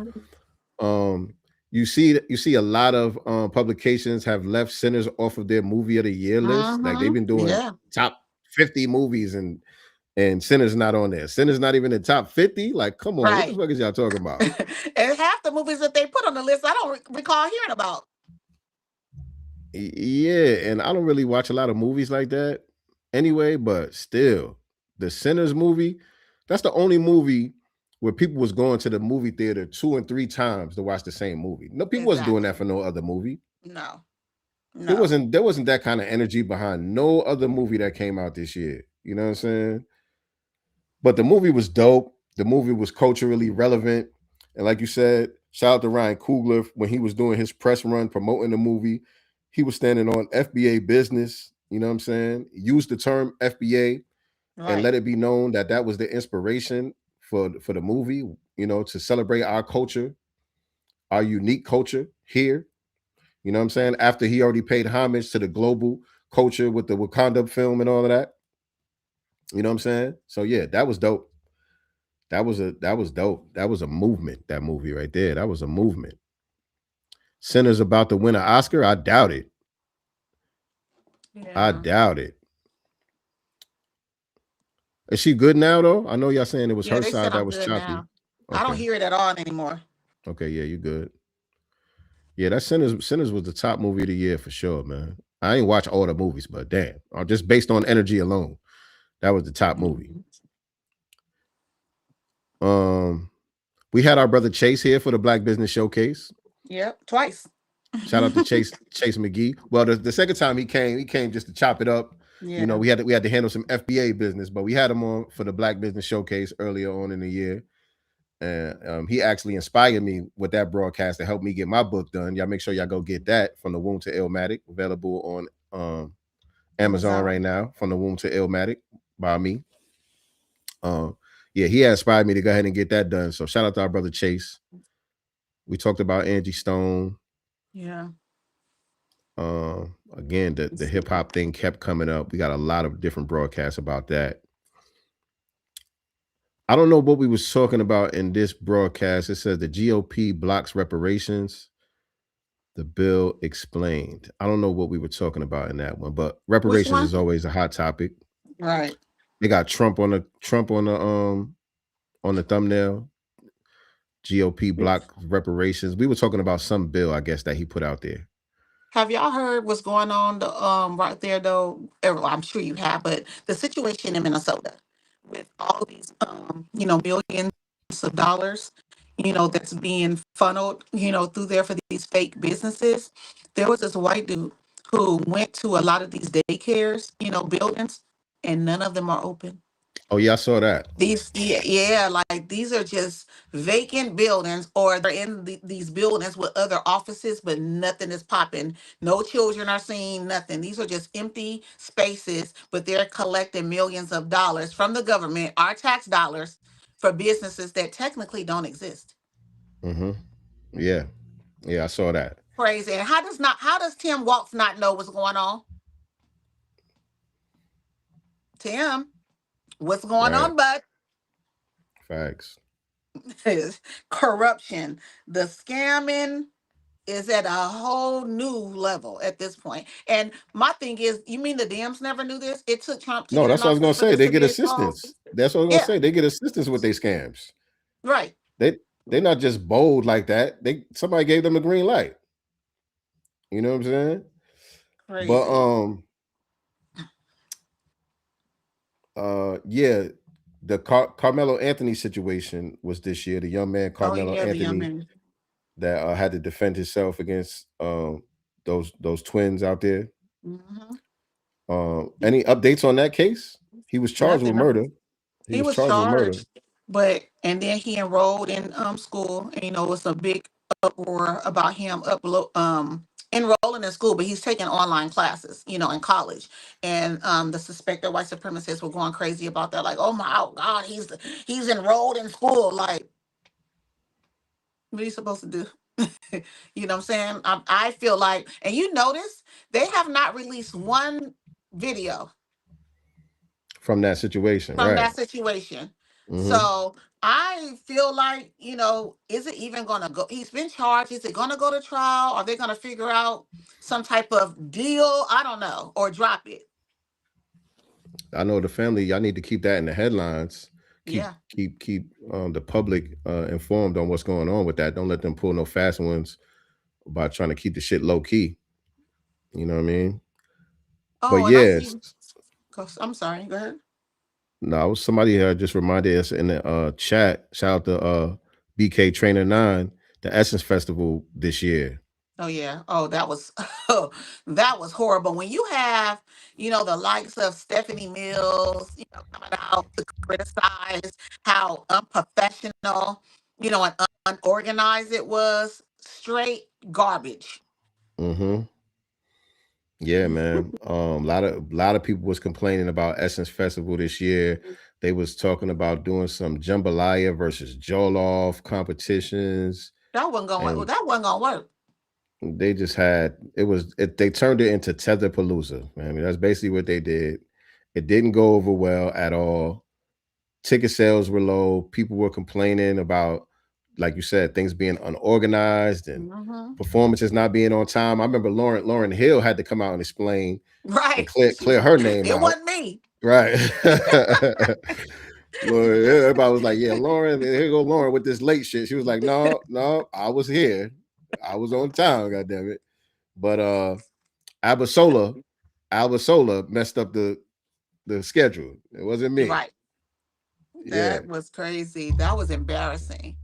E: Um, you see a lot of publications have left Sinners off of their movie of the year list. Like they've been doing
F: Yeah.
E: top 50 movies and Sinners not on there. Sinners not even in top 50. Like, come on, what the
F: Right.
E: fuck is y'all talking about?
F: And half the movies that they put on the list, I don't recall hearing about.
E: Yeah, and I don't really watch a lot of movies like that anyway, but still, the Sinners movie, that's the only movie where people was going to the movie theater 2 and 3 times to watch the same movie. No, people wasn't doing that
F: Exactly.
E: for no other movie.
F: No.
E: There
F: No.
E: wasn't that kind of energy behind no other movie that came out this year. You know what I'm saying? But the movie was dope. The movie was culturally relevant. And like you said, shout out to Ryan Coogler when he was doing his press run promoting the movie. He was standing on FBA business. You know what I'm saying? Used the term FBA and
F: Right.
E: let it be known that that was the inspiration for the movie, you know, to celebrate our culture, our unique culture here. You know what I'm saying? After he already paid homage to the global culture with the Wakanda film and all of that. You know what I'm saying? So yeah, that was dope. That was dope. That was a movement, that movie right there. That was a movement. Sinners about to win an Oscar? I doubt it. I
F: Yeah.
E: doubt it. Is she good now though? I know y'all saying it was
F: Yeah,
E: her
F: they said
E: side that
F: I'm
E: was
F: good
E: choppy.
F: now. I don't
E: Okay.
F: hear it at all anymore.
E: Okay, yeah, you good. Yeah, that Sinners was the top movie of the year for sure, man. I ain't watch all the movies, but damn, just based on energy alone, that was the top movie.
F: Mhm.
E: Um, we had our brother Chase here for the Black Business Showcase.
F: Yep, twice.
E: Shout out to Chase McGee. Well, the second time he came just to chop it up. You know,
F: Yeah.
E: we had to handle some FBA business, but we had him on for the Black Business Showcase earlier on in the year. And he actually inspired me with that broadcast to help me get my book done. Y'all make sure y'all go get that From the Womb to Illmatic, available on Amazon right
F: Amazon.
E: now. From the Womb to Illmatic by me. Um, yeah, he inspired me to go ahead and get that done. So shout out to our brother Chase. We talked about Angie Stone.
F: Yeah.
E: Again, the hip hop thing kept coming up. We got a lot of different broadcasts about that. I don't know what we was talking about in this broadcast. It says the GOP blocks reparations. The bill explained. I don't know what we were talking about in that one, but
F: Which
E: reparations
F: one?
E: is always a hot topic.
F: Right.
E: They got Trump on the thumbnail. GOP block reparations. We were talking about some bill, I guess, that he put out there.
F: Have y'all heard what's going on right there though? Well, I'm sure you have, but the situation in Minnesota with all these billions of dollars, that's being funneled, through there for these fake businesses. There was this white dude who went to a lot of these daycares, buildings, and none of them are open.
E: Oh yeah, I saw that.
F: These, yeah, yeah, like these are just vacant buildings, or they're in these buildings with other offices, but nothing is popping. No children are seen, nothing. These are just empty spaces, but they're collecting millions of dollars from the government, our tax dollars, for businesses that technically don't exist.
E: Mm-hmm. Yeah. Yeah, I saw that.
F: Crazy. And how does Tim Waltz not know what's going on? Tim, what's going
E: Right.
F: on, bud?
E: Facts.
F: Is corruption, the scamming is at a whole new level at this point. And my thing is, you mean the Dems never knew this? It took Trump to
E: No,
F: get in
E: that's what I was gonna
F: office for
E: say.
F: this
E: They
F: to
E: get
F: be exposed.
E: assistance. That's what I was gonna
F: Yeah,
E: say. They get assistance with their scams.
F: right.
E: They're not just bold like that. Somebody gave them a green light. You know what I'm saying? But
F: Crazy.
E: yeah, the Carmelo Anthony situation was this year. The young man
F: Oh
E: Carmelo
F: yeah, the young
E: Anthony
F: man.
E: that had to defend himself against those twins out there.
F: Hmm.
E: Any updates on that case? He was charged with
F: Nothing.
E: murder. He
F: He
E: was
F: was
E: charged with murder.
F: charged, but and then he enrolled in school. And, it's a big uproar about him enrolling in school, but he's taking online classes, in college. And the suspected white supremacists were going crazy about that, like, oh my God, he's enrolled in school. Like, what are you supposed to do? You know what I'm saying? I feel like, and you notice they have not released one video
E: From that situation,
F: from
E: right?
F: that situation.
E: Mm-hmm.
F: So I feel like, is it even going to go? He's been charged. Is it going to go to trial? Are they going to figure out some type of deal? I don't know, or drop it.
E: I know the family. Y'all need to keep that in the headlines. Keep
F: Yeah.
E: keep the public informed on what's going on with that. Don't let them pull no fast ones by trying to keep the shit low key. You know what I mean? But
F: Oh, and I
E: yes,
F: see. I'm sorry. Go ahead.
E: no, somebody just reminded us in the chat. Shout out to BK Trainer 9, the Essence Festival this year.
F: Oh yeah. Oh, that was that was horrible. When you have, the likes of Stephanie Mills, coming out to criticize how unprofessional, and unorganized it was, straight garbage.
E: Mm-hmm. Yeah, man. A lot of people was complaining about Essence Festival this year. They was talking about doing some jambalaya versus jollof competitions,
F: That wasn't gonna.
E: and
F: That wasn't gonna work.
E: they just had they turned it into Tetherpalooza. I mean, that's basically what they did. It didn't go over well at all. Ticket sales were low. People were complaining about, like you said, things being unorganized and
F: Hmm.
E: performances not being on time. I remember Lauren Hill had to come out and explain and
F: Right.
E: clear her name
F: It
E: out.
F: wasn't me.
E: Right. Lauren, everybody was like, "Yeah, Lauren, here go Lauren with this late shit." She was like, "No, no, I was here. I was on time, goddamn it." But Abasola, Albasola messed up the schedule. It wasn't me.
F: Right.
E: Yeah,
F: That was crazy. That was embarrassing.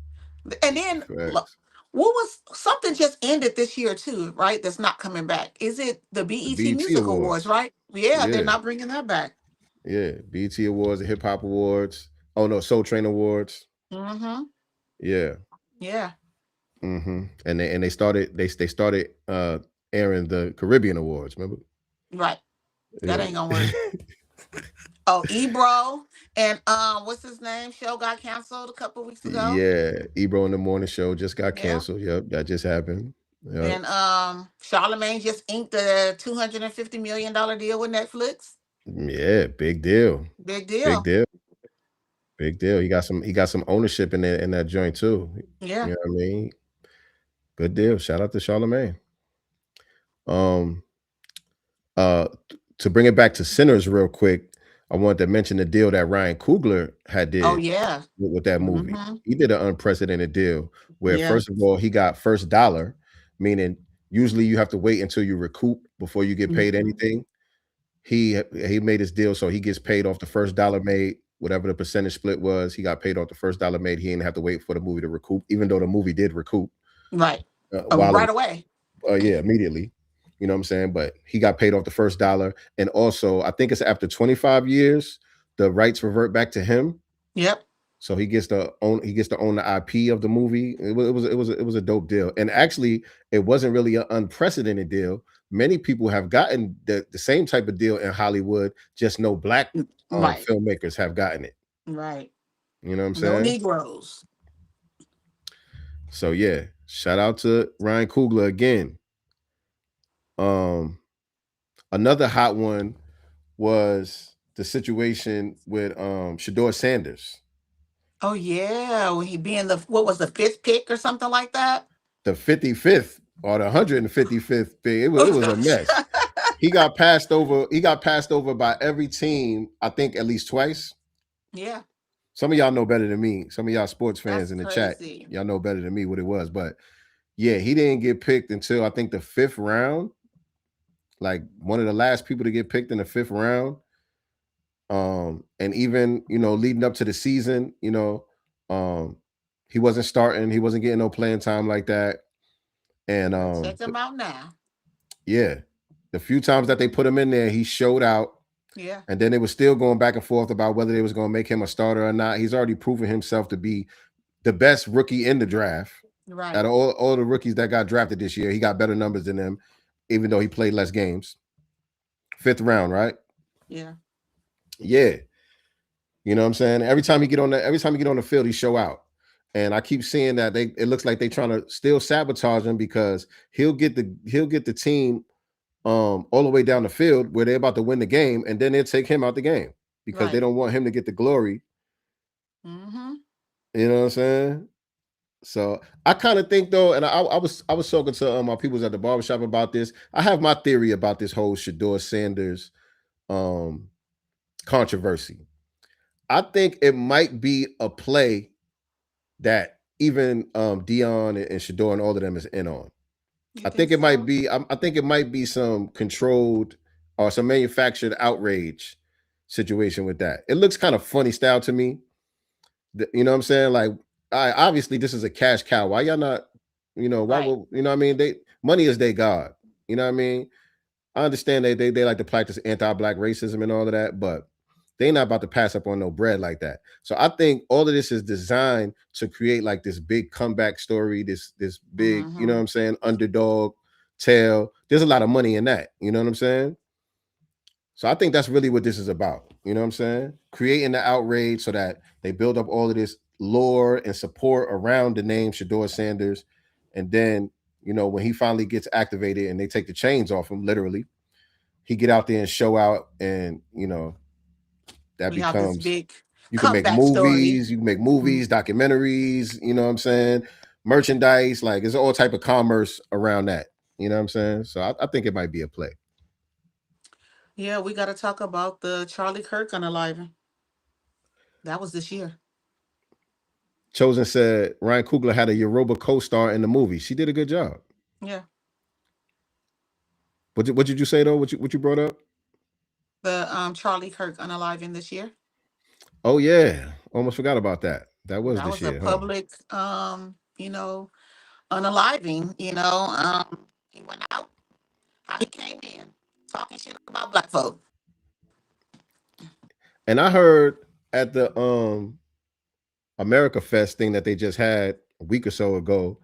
F: And then look,
E: facts.
F: what was something just ended this year too, right? That's not coming back. Is it the
E: The
F: BET
E: BET
F: Music Awards,
E: Awards.
F: right? Yeah, they're
E: Yeah,
F: not bringing that back.
E: yeah. BET Awards, the Hip Hop Awards. Oh no, Soul Train Awards.
F: Mm-hmm.
E: Yeah.
F: Yeah.
E: And they started airing the Caribbean Awards. Remember?
F: Right. That
E: Yeah.
F: ain't gonna work. Oh, Ebro and what's his name? Show got canceled a couple weeks ago.
E: Yeah, Ebro in the Morning Show just got
F: Yeah.
E: canceled. Yep, that just happened. Yep.
F: And Charlemagne just inked a $250 million deal with Netflix.
E: Yeah, big deal.
F: Big
E: Big
F: deal.
E: deal. Big deal. He got some ownership in that joint too. You
F: Yeah.
E: know what I mean? Good deal. Shout out to Charlemagne. Um to bring it back to Sinners real quick, I wanted to mention the deal that Ryan Coogler had
F: Oh
E: did
F: yeah.
E: with that movie.
F: Mm-hmm.
E: He did an unprecedented deal where
F: Yeah.
E: first of all, he got first dollar, meaning usually you have to wait until you recoup before you get paid
F: Mhm.
E: anything. He made his deal so he gets paid off the first dollar made, whatever the percentage split was. He got paid off the first dollar made. He didn't have to wait for the movie to recoup, even though the movie did recoup
F: Right.
E: while it
F: Right
E: was
F: away.
E: yeah, immediately. You know what I'm saying? But he got paid off the first dollar, and also I think it's after 25 years, the rights revert back to him.
F: Yep.
E: So he gets to own the IP of the movie. It was a dope deal. And actually, it wasn't really an unprecedented deal. Many people have gotten the same type of deal in Hollywood, just no black
F: Right.
E: filmmakers have gotten it.
F: Right.
E: You know what I'm
F: No
E: saying?
F: Negroes.
E: So yeah, shout out to Ryan Coogler again. Um, Another hot one was the situation with Shador Sanders,
F: Oh yeah. When he being the what was the fifth pick or something like that?
E: the 55th or the 155th pick. It was a mess. He got passed over. He got passed over by every team, I think at least twice.
F: Yeah.
E: Some of y'all know better than me. Some of y'all sports fans
F: That's
E: in the chat,
F: crazy.
E: y'all know better than me what it was. But yeah, he didn't get picked until I think the fifth round, like one of the last people to get picked in the fifth round. And even leading up to the season, um, he wasn't starting, he wasn't getting no playing time like that. And
F: Check him out now.
E: yeah, the few times that they put him in there, he showed out.
F: Yeah.
E: And then it was still going back and forth about whether they was going to make him a starter or not. He's already proven himself to be the best rookie in the draft. Out
F: Right.
E: of all the rookies that got drafted this year, he got better numbers than them, even though he played less games. Fifth round, right?
F: Yeah.
E: Yeah. You know what I'm saying? Every time he get on the field, he show out. And I keep seeing that it looks like they trying to still sabotage him because he'll get the team all the way down the field where they're about to win the game, and then they'll take him out the game because they
F: Right.
E: don't want him to get the glory.
F: Mm-hmm.
E: You know what I'm saying? So I kind of think though, and I was talking to my peoples at the barbershop about this. I have my theory about this whole Shador Sanders um controversy. I think it might be a play that even Dion and Shador and all of them is in on.
F: You
E: I think
F: think
E: it might
F: so?
E: be. I think it might be some controlled or some manufactured outrage situation with that. It looks kind of funny style to me. You know what I'm saying? Like, obviously this is a cash cow. Why y'all not? Why
F: Right.
E: would what I mean? They money is their god. You know what I mean? I understand they like to practice anti-black racism and all of that, but they not about to pass up on no bread like that. So I think all of this is designed to create like this big comeback story, this big, you know
F: Mm-hmm.
E: what I'm saying, underdog tale. There's a lot of money in that. You know what I'm saying? So I think that's really what this is about. You know what I'm saying? Creating the outrage so that they build up all of this lore and support around the name Shador Sanders. And then, when he finally gets activated and they take the chains off him, literally, he get out there and show out, and that
F: We have this
E: becomes
F: big
E: you can make
F: comeback story.
E: movies,
F: Mm.
E: documentaries, you know what I'm saying, merchandise, like there's all type of commerce around that. You know what I'm saying? So I think it might be a play.
F: Yeah, we got to talk about the Charlie Kirk unaliving. That was this year.
E: Chosen said Ryan Coogler had a Yoruba co-star in the movie. She did a good job.
F: Yeah,
E: What did you say though? What you brought up?
F: the Charlie Kirk unaliving this year.
E: Oh yeah, almost forgot about that. That was
F: That
E: this
F: was a
E: year, huh?
F: public, unaliving. He went out. How he came in talking shit about black folk.
E: And I heard at the America Fest thing that they just had a week or so ago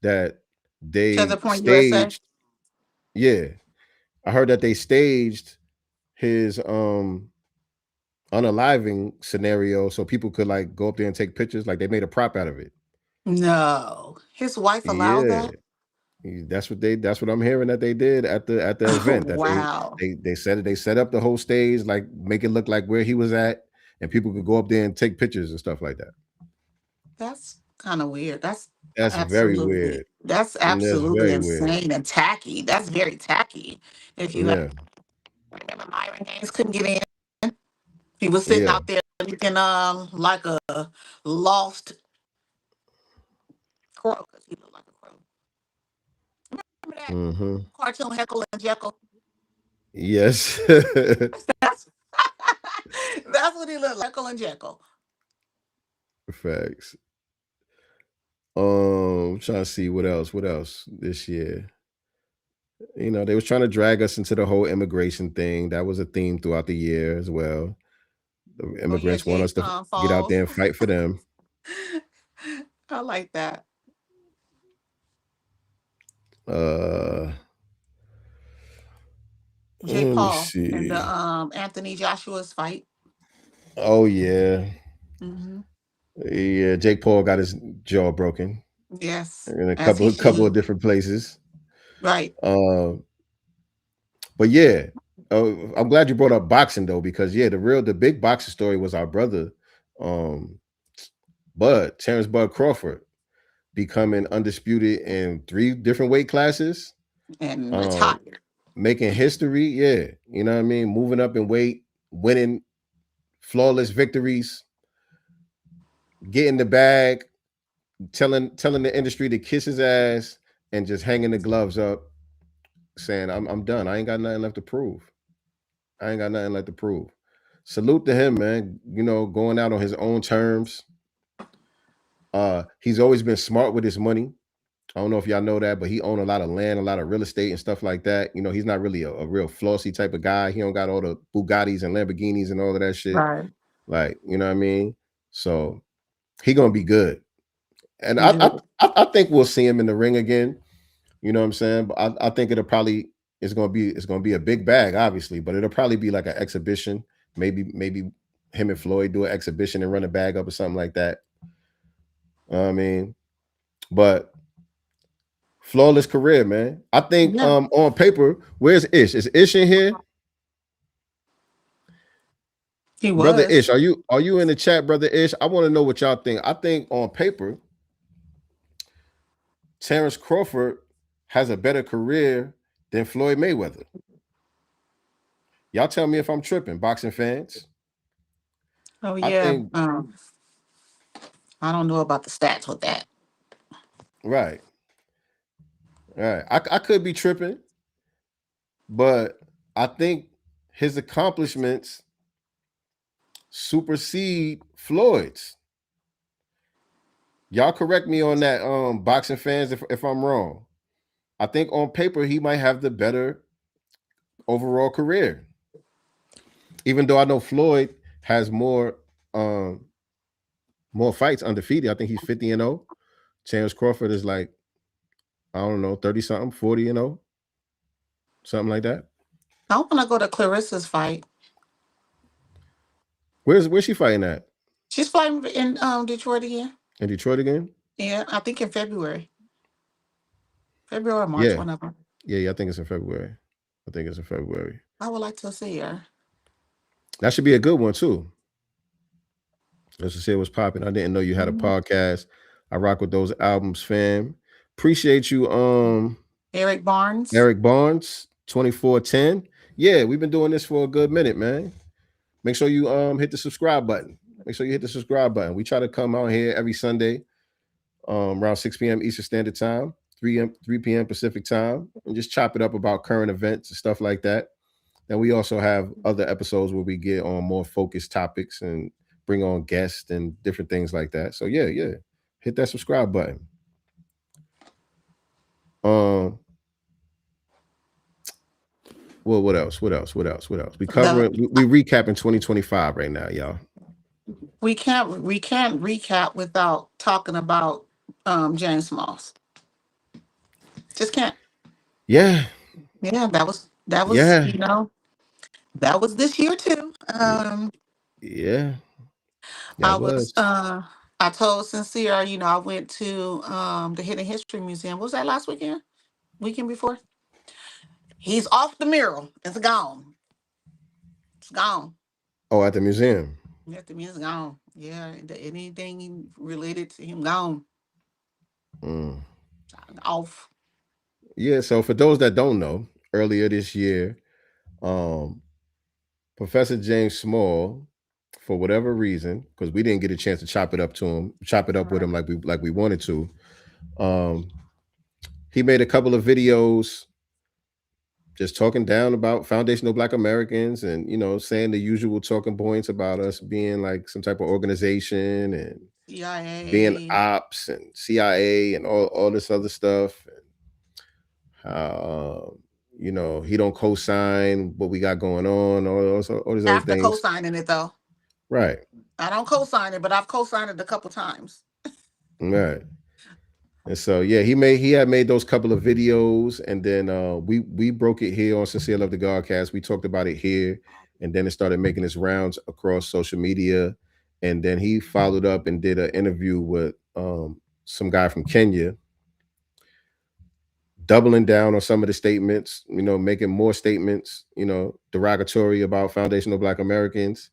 E: that they
F: Point USA.
E: staged. Yeah, I heard that they staged his unaliving scenario so people could like go up there and take pictures. Like they made a prop out of it.
F: No, his wife allowed
E: Yeah,
F: that.
E: that's what I'm hearing that they did at the
F: Oh
E: event. That
F: wow,
E: they set up the whole stage, like make it look like where he was at, and people could go up there and take pictures and stuff like that.
F: that's kind of weird.
E: That's very weird.
F: That's
E: That's
F: absolutely
E: very weird.
F: insane and tacky. That's very tacky. If you
E: Yeah,
F: remember, Myron Gaines couldn't get in. He was sitting
E: yeah.
F: out there looking like a lost crow because he looked like a crow. Remember that
E: Mm-hmm.
F: cartoon Heckle and Jekyll?
E: Yes.
F: That's that's what he looked like, Heckle and Jekyll.
E: Facts. Trying to see what else. What else this year? You know, they was trying to drag us into the whole immigration thing. That was a theme throughout the year as well. The
F: Oh yeah,
E: immigrants want us
F: Jake
E: to get out
F: Falls.
E: there and fight for them.
F: I like that.
E: Uh,
F: Jake
E: let me
F: Paul and the
E: see.
F: Anthony Joshua's fight.
E: Oh yeah,
F: Hmm.
E: yeah. Jake Paul got his jaw broken
F: Yes,
E: in a
F: as he
E: couple of
F: should.
E: different places.
F: Right.
E: Uh, but yeah, I'm glad you brought up boxing though, because yeah, the big boxing story was our brother, um, Terrence Bud Crawford, becoming undisputed in 3 different weight classes,
F: And
E: um,
F: retired.
E: making history. Yeah, you know what I mean, moving up in weight, winning flawless victories, getting the bag, telling the industry to kiss his ass, and just hanging the gloves up, saying, I'm done. I ain't got nothing left to prove. I ain't got nothing left to prove. Salute to him, man. You know, going out on his own terms. He's always been smart with his money. I don't know if y'all know that, but he owned a lot of land, a lot of real estate and stuff like that. You know, he's not really a real flossy type of guy. He don't got all the Bugattis and Lamborghinis and all of that shit.
F: Right.
E: Like, you know what I mean? So he gonna be good. And
F: He did.
E: I think we'll see him in the ring again. You know what I'm saying? But I think it's gonna be a big bag, obviously, but it'll probably be like an exhibition. Maybe him and Floyd do an exhibition and run a bag up or something like that. I mean, but flawless career, man. I think
F: Yeah.
E: on paper, where's Ish? Is Ish in here?
F: He
E: Brother
F: was.
E: Ish, are you in the chat, brother Ish? I want to know what y'all think. I think on paper, Terrence Crawford has a better career than Floyd Mayweather. Y'all tell me if I'm tripping, boxing fans.
F: Oh
E: I
F: yeah.
E: think
F: I don't know about the stats with that.
E: right. Right. I could be tripping, but I think his accomplishments supersede Floyd's. Y'all correct me on that, boxing fans, if I'm wrong. I think on paper he might have the better overall career. Even though I know Floyd has more fights undefeated. I think he's 50-0. Terrence Crawford is like, I don't know, 30 something, 40-0, something like that.
F: I want to go to Clarissa's fight.
E: Where's she fighting at?
F: She's fighting in Detroit again.
E: In Detroit again?
F: Yeah, I think in February. February or March,
E: Yeah.
F: one of them.
E: Yeah, I think it's in February.
F: I would like to see her.
E: That should be a good one too. Let's just say what's popping. I didn't know you had a podcast. I rock with those albums, fam. Appreciate you,
F: Eric Barnes.
E: Eric Barnes, 2410. Yeah, we've been doing this for a good minute, man. Make sure you hit the subscribe button. Make sure you hit the subscribe button. We try to come out here every Sunday, around 6 p.m. Eastern Standard Time, 3 p.m. Pacific Time, and just chop it up about current events and stuff like that. And we also have other episodes where we get on more focused topics and bring on guests and different things like that. So yeah, yeah. Hit that subscribe button. Um well, what else? What else? What else? What else? We
F: The
E: covering we recapping 2025 right now, y'all.
F: we can't recap without talking about James Moss. Just can't.
E: Yeah.
F: Yeah, that was
E: Yeah.
F: that was this year too.
E: Yeah.
F: I
E: That
F: was
E: was.
F: I told Sincere, I went to the Hidden History Museum. What was that last weekend? Weekend before? He's off the mural. It's gone. It's gone.
E: Oh, at the museum.
F: That to me is gone. Yeah, anything related to him gone.
E: Mm.
F: Off.
E: Yeah, so for those that don't know, earlier this year, um, Professor James Small, for whatever reason, because we didn't get a chance to chop it up with
F: Right.
E: him like we wanted to. Um, he made a couple of videos just talking down about foundational Black Americans and saying the usual talking points about us being like some type of organization and being
F: CIA.
E: ops and CIA and all this other stuff. He don't co-sign what we got going on, all these other
F: After
E: things.
F: co-signing it though.
E: Right.
F: I don't co-sign it, but I've co-signed it a couple times.
E: Right. And so yeah, he had made those couple of videos, and then we broke it here on Sincere Love the Godcast. We talked about it here, and then it started making its rounds across social media. And then he followed up and did an interview with some guy from Kenya, doubling down on some of the statements, making more statements, derogatory about foundational Black Americans.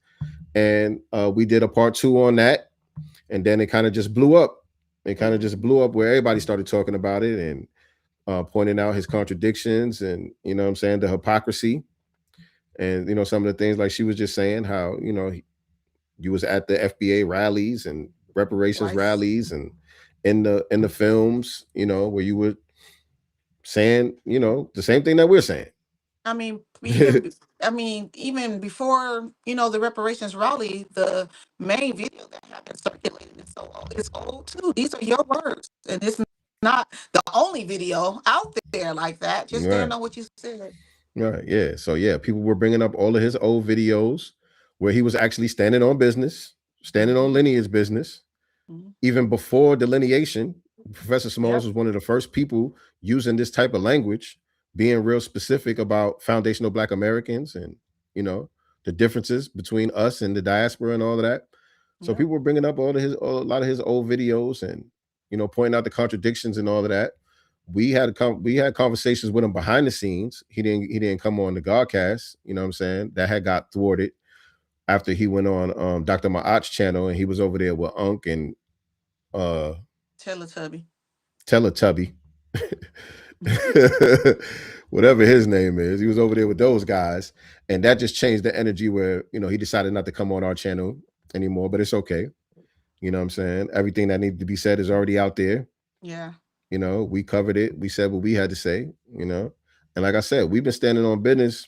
E: And we did a part 2 on that, and then it kind of just blew up. It kind of just blew up where everybody started talking about it and pointing out his contradictions and what I'm saying, the hypocrisy, and some of the things like she was just saying, how you was at the FBA rallies and reparations
F: Twice.
E: rallies and in the films, where you were saying the same thing that we're saying.
F: I mean, even before, the reparations rally, the main video that had been circulated is it's old too. These are your words. And it's not the only video out there like that. Just stand
E: Right.
F: on what you said.
E: Right. Yeah. So yeah, people were bringing up all of his old videos where he was actually standing on business, standing on
F: Mhm.
E: lineage business.
F: Mhm.
E: Even before delineation, Professor Smalls
F: Yep.
E: was one of the first people using this type of language, being real specific about foundational Black Americans and the differences between us and the diaspora and all of that. So
F: Yep.
E: people were bringing up a lot of his old videos and pointing out the contradictions and all of that. We had conversations with him behind the scenes. He didn't come on the Godcast. You know what I'm saying? That had got thwarted after he went on Dr. Ma'at's channel and he was over there with Unc and uh
F: Teletubby.
E: Teletubby. Whatever his name is. He was over there with those guys. And that just changed the energy where, he decided not to come on our channel anymore, but it's okay. You know what I'm saying? Everything that needed to be said is already out there.
F: Yeah.
E: We covered it. We said what we had to say, And like I said, we've been standing on business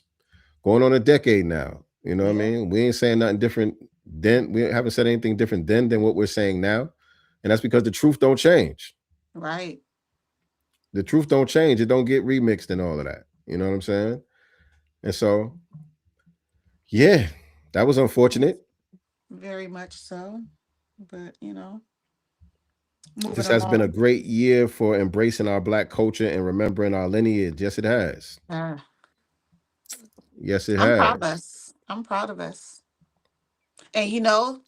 E: going on a decade now. You know what I
F: Yeah.
E: mean? We ain't saying nothing different then. We haven't said anything different then than what we're saying now. And that's because the truth don't change.
F: Right.
E: The truth don't change. It don't get remixed and all of that. You know what I'm saying? And so, yeah, that was unfortunate.
F: Very much so. But, moving
E: This has been a
F: along.
E: great year for embracing our Black culture and remembering our lineage. Yes, it has.
F: Uh,
E: Yes, it
F: I'm proud of
E: has.
F: us. I'm proud of us. And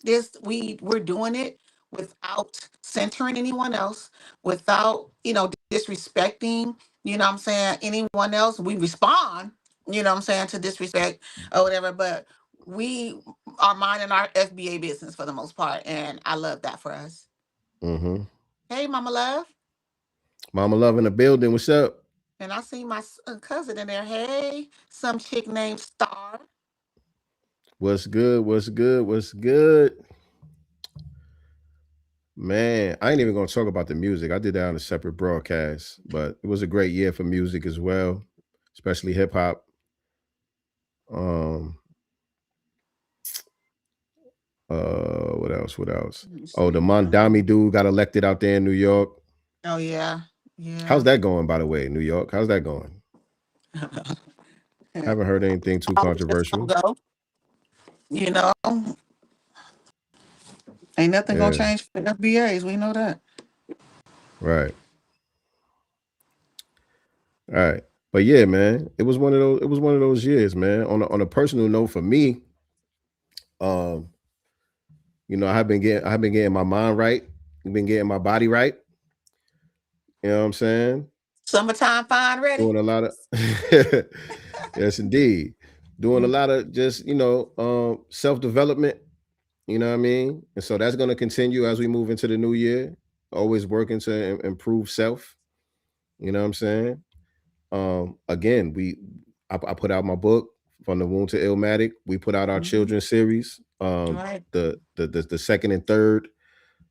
F: this we're doing it without centering anyone else, without, disrespecting, what I'm saying, anyone else. We respond, what I'm saying, to disrespect or whatever, but we are minding our FBA business for the most part. And I love that for us.
E: Mm-hmm.
F: Hey, Mama Love.
E: Mama Love in the building. What's up?
F: And I see my cousin in there. Hey, some chick named Star.
E: What's good? What's good? What's good? Man, I ain't even gonna talk about the music. I did that on a separate broadcast, but it was a great year for music as well, especially hip hop. Um, what else? What else?
F: Let me
E: Oh, the
F: see.
E: Mondami dude got elected out there in New York.
F: Oh yeah, yeah.
E: How's that going, by the way, New York? How's that going? Haven't heard anything too
F: All that's gonna
E: controversial.
F: go. You know, ain't nothing gonna
E: Yeah,
F: change for the FBAs. We know that.
E: right. All right. But yeah, man, it was one of those. It was one of those years, man. On a personal note, for me, um, I've been getting my mind right. I've been getting my body right. You know what I'm saying?
F: Summertime fine ready.
E: Doing a lot of yes, indeed. Doing a lot of just self development. You know what I mean? And so that's going to continue as we move into the new year. Always working to improve self. You know what I'm saying? Again, I put out my book From the Wound to Illmatic. We put out our
F: Mhm.
E: children's series,
F: Right.
E: the second and third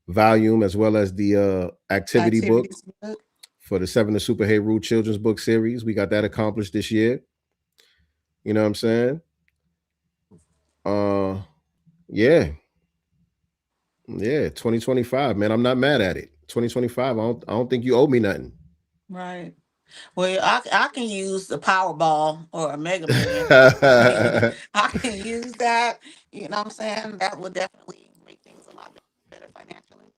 E: volume, as well as the activity book
F: Activities good.
E: for the Seven to Superhero children's book series. We got that accomplished this year. You know what I'm saying? Uh, yeah, yeah. 2025, man. I'm not mad at it. 2025. I don't think you owe me nothing.
F: Right. Well, I can use the Powerball or a Mega Million. I can use that. You know what I'm saying? That would definitely make things a lot better financially.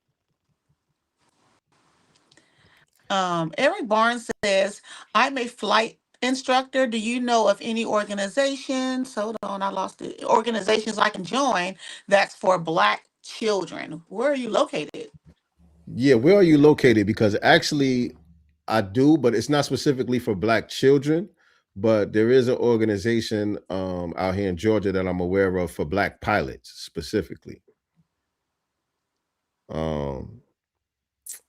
F: Eric Barnes says, I'm a flight instructor. Do you know of any organizations? Hold on, I lost it. Organizations I can join that's for Black children. Where are you located?
E: Yeah, where are you located? Because actually, I do, but it's not specifically for Black children. But there is an organization out here in Georgia that I'm aware of for Black pilots specifically. Um,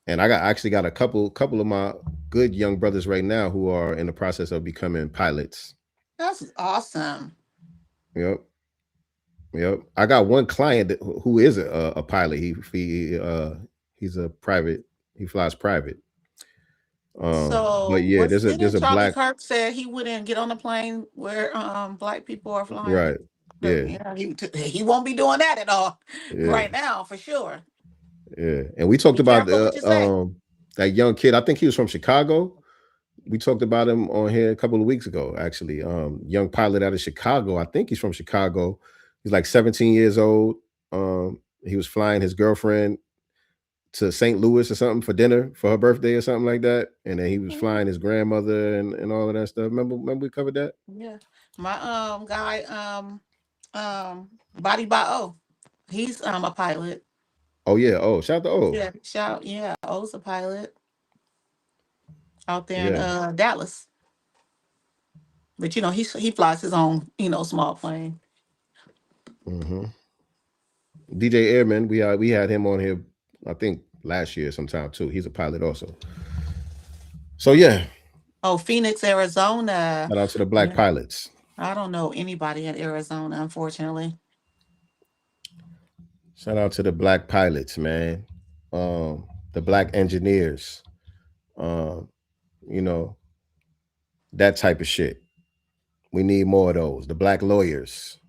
E: and I actually got a couple of my good young brothers right now who are in the process of becoming pilots.
F: That's awesome.
E: Yep, yep. I got one client who is a pilot. He's a private. He flies private. But
F: So,
E: yeah,
F: what's
E: there's
F: didn't
E: a
F: Charlie
E: black.
F: Kirk said he wouldn't get on a plane where Black people are flying?
E: Right. Yeah.
F: Yeah, he won't be doing that at all
E: Yeah.
F: right now for sure.
E: Yeah. And we talked
F: Be
E: about
F: careful what you say.
E: that young kid. I think he was from Chicago. We talked about him on here a couple of weeks ago, actually. Young pilot out of Chicago. I think he's from Chicago. He's like 17 years old. He was flying his girlfriend to St. Louis or something for dinner for her birthday or something like that. And then he was
F: Mhm.
E: flying his grandmother and all of that stuff. Remember we covered that?
F: Yeah, my guy Body by O, he's a pilot.
E: Oh yeah. Oh, shout out to O.
F: Yeah, shout yeah, O's a pilot out there in
E: Yeah.
F: Dallas. But he flies his own small plane.
E: Hmm. DJ Airman, we had him on here, I think last year sometime too. He's a pilot also. So yeah,
F: Oh, Phoenix, Arizona.
E: shout out to the Black
F: Yeah,
E: pilots.
F: I don't know anybody in Arizona, unfortunately.
E: Shout out to the Black pilots, man. The Black engineers. Um, you know, that type of shit. We need more of those. The Black lawyers.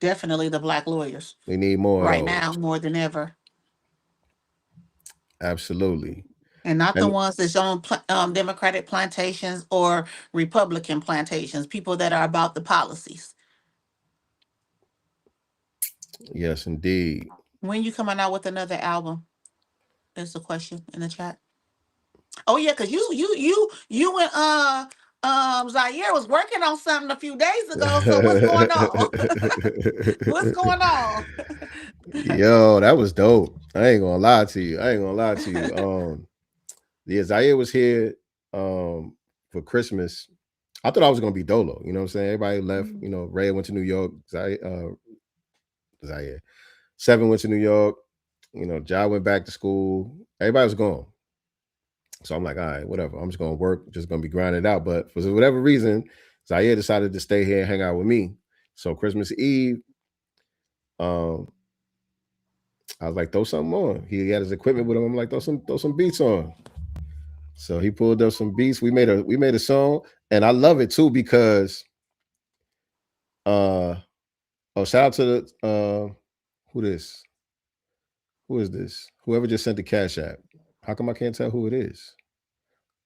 F: Definitely the Black lawyers
E: We need more of
F: right
E: those.
F: now more than ever,
E: Absolutely.
F: and not the
E: And
F: ones that's on Democratic plantations or Republican plantations. People that are about the policies.
E: yes, indeed.
F: When you coming out with another album? Is the question in the chat. Oh yeah, because you and Zaire was working on something a few days ago. So what's going on? What's going on?
E: Yo, that was dope. I ain't gonna lie to you. I ain't gonna lie to you. Yeah, Zaire was here for Christmas. I thought I was gonna be dolo. You know what I'm saying? Everybody left.
F: Mhm.
E: Ray went to New York. Zaire. Seven went to New York. Jai went back to school. Everybody was gone. So I'm like, all right, whatever. I'm just gonna work, just gonna be grinding out. But for whatever reason, Zaire decided to stay here and hang out with me. So Christmas Eve, um, I was like, throw something on. He had his equipment with him. I'm like, throw some beats on. So he pulled up some beats. We made a song, and I love it too because uh oh, shout out to the who this? Who is this? Whoever just sent the cash app. How come I can't tell who it is?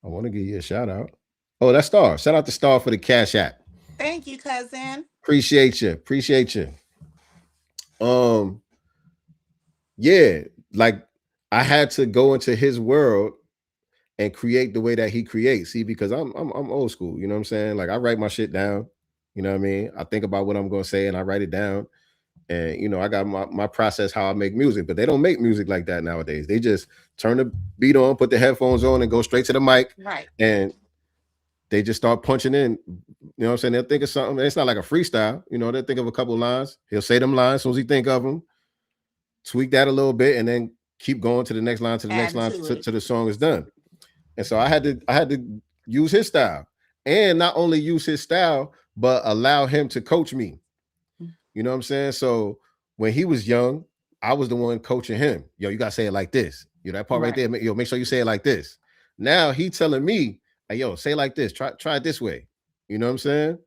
E: I want to give you a shout out. Oh, that's Star. Shout out to Star for the cash app.
F: Thank you, cousin.
E: Appreciate you. Appreciate you. Um, yeah, like I had to go into his world and create the way that he creates. See, because I'm old school, you know what I'm saying? Like I write my shit down, you know what I mean? I think about what I'm gonna say and I write it down. And I got my process how I make music, but they don't make music like that nowadays. They just turn the beat on, put the headphones on, and go straight to the mic.
F: Right.
E: And they just start punching in. You know what I'm saying? They'll think of something. It's not like a freestyle. They'll think of a couple of lines. He'll say them lines as soon as he think of them, tweak that a little bit, and then keep going to the next line, to the next
F: Add
E: line,
F: to
E: to
F: it.
E: the song is done. And so I had to use his style, and not only use his style, but allow him to coach me. You know what I'm saying? So when he was young, I was the one coaching him. Yo, you gotta say it like this. That part right
F: Right.
E: there. Make sure you say it like this. Now he telling me, hey, yo, say it like this. Try it this way. You know what I'm saying?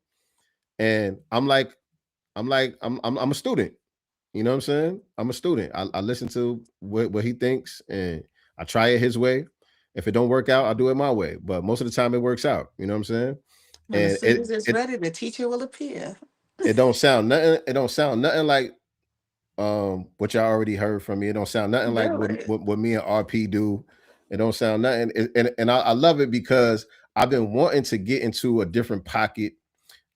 E: And I'm a student. You know what I'm saying? I'm a student. I listen to what he thinks and I try it his way. If it don't work out, I'll do it my way. But most of the time it works out. You know what I'm saying?
F: And
E: And
F: as soon as it's ready, the teacher will appear.
E: it don't sound nothing. It don't sound nothing like what y'all already heard from me. It don't sound nothing like what,
F: Really?
E: what, what me and RP do. It don't sound nothing. And I love it because I've been wanting to get into a different pocket,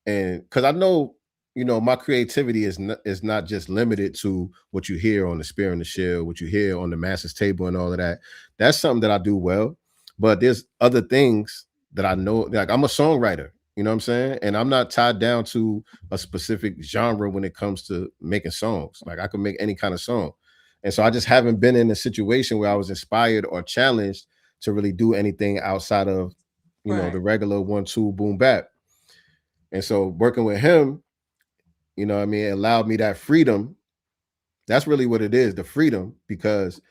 E: and because I know, my creativity is not just limited to what you hear on the Spear and the Shield, what you hear on the Master's Table, and all of that. That's something that I do well, but there's other things that I know. Like I'm a songwriter, you know what I'm saying, and I'm not tied down to a specific genre when it comes to making songs. Like I can make any kind of song, and so I just haven't been in a situation where I was inspired or challenged to really do anything outside of the
F: Right.
E: regular 1-2 boom bap. And so working with him, what I mean, it allowed me that freedom. That's really what it is, the freedom, because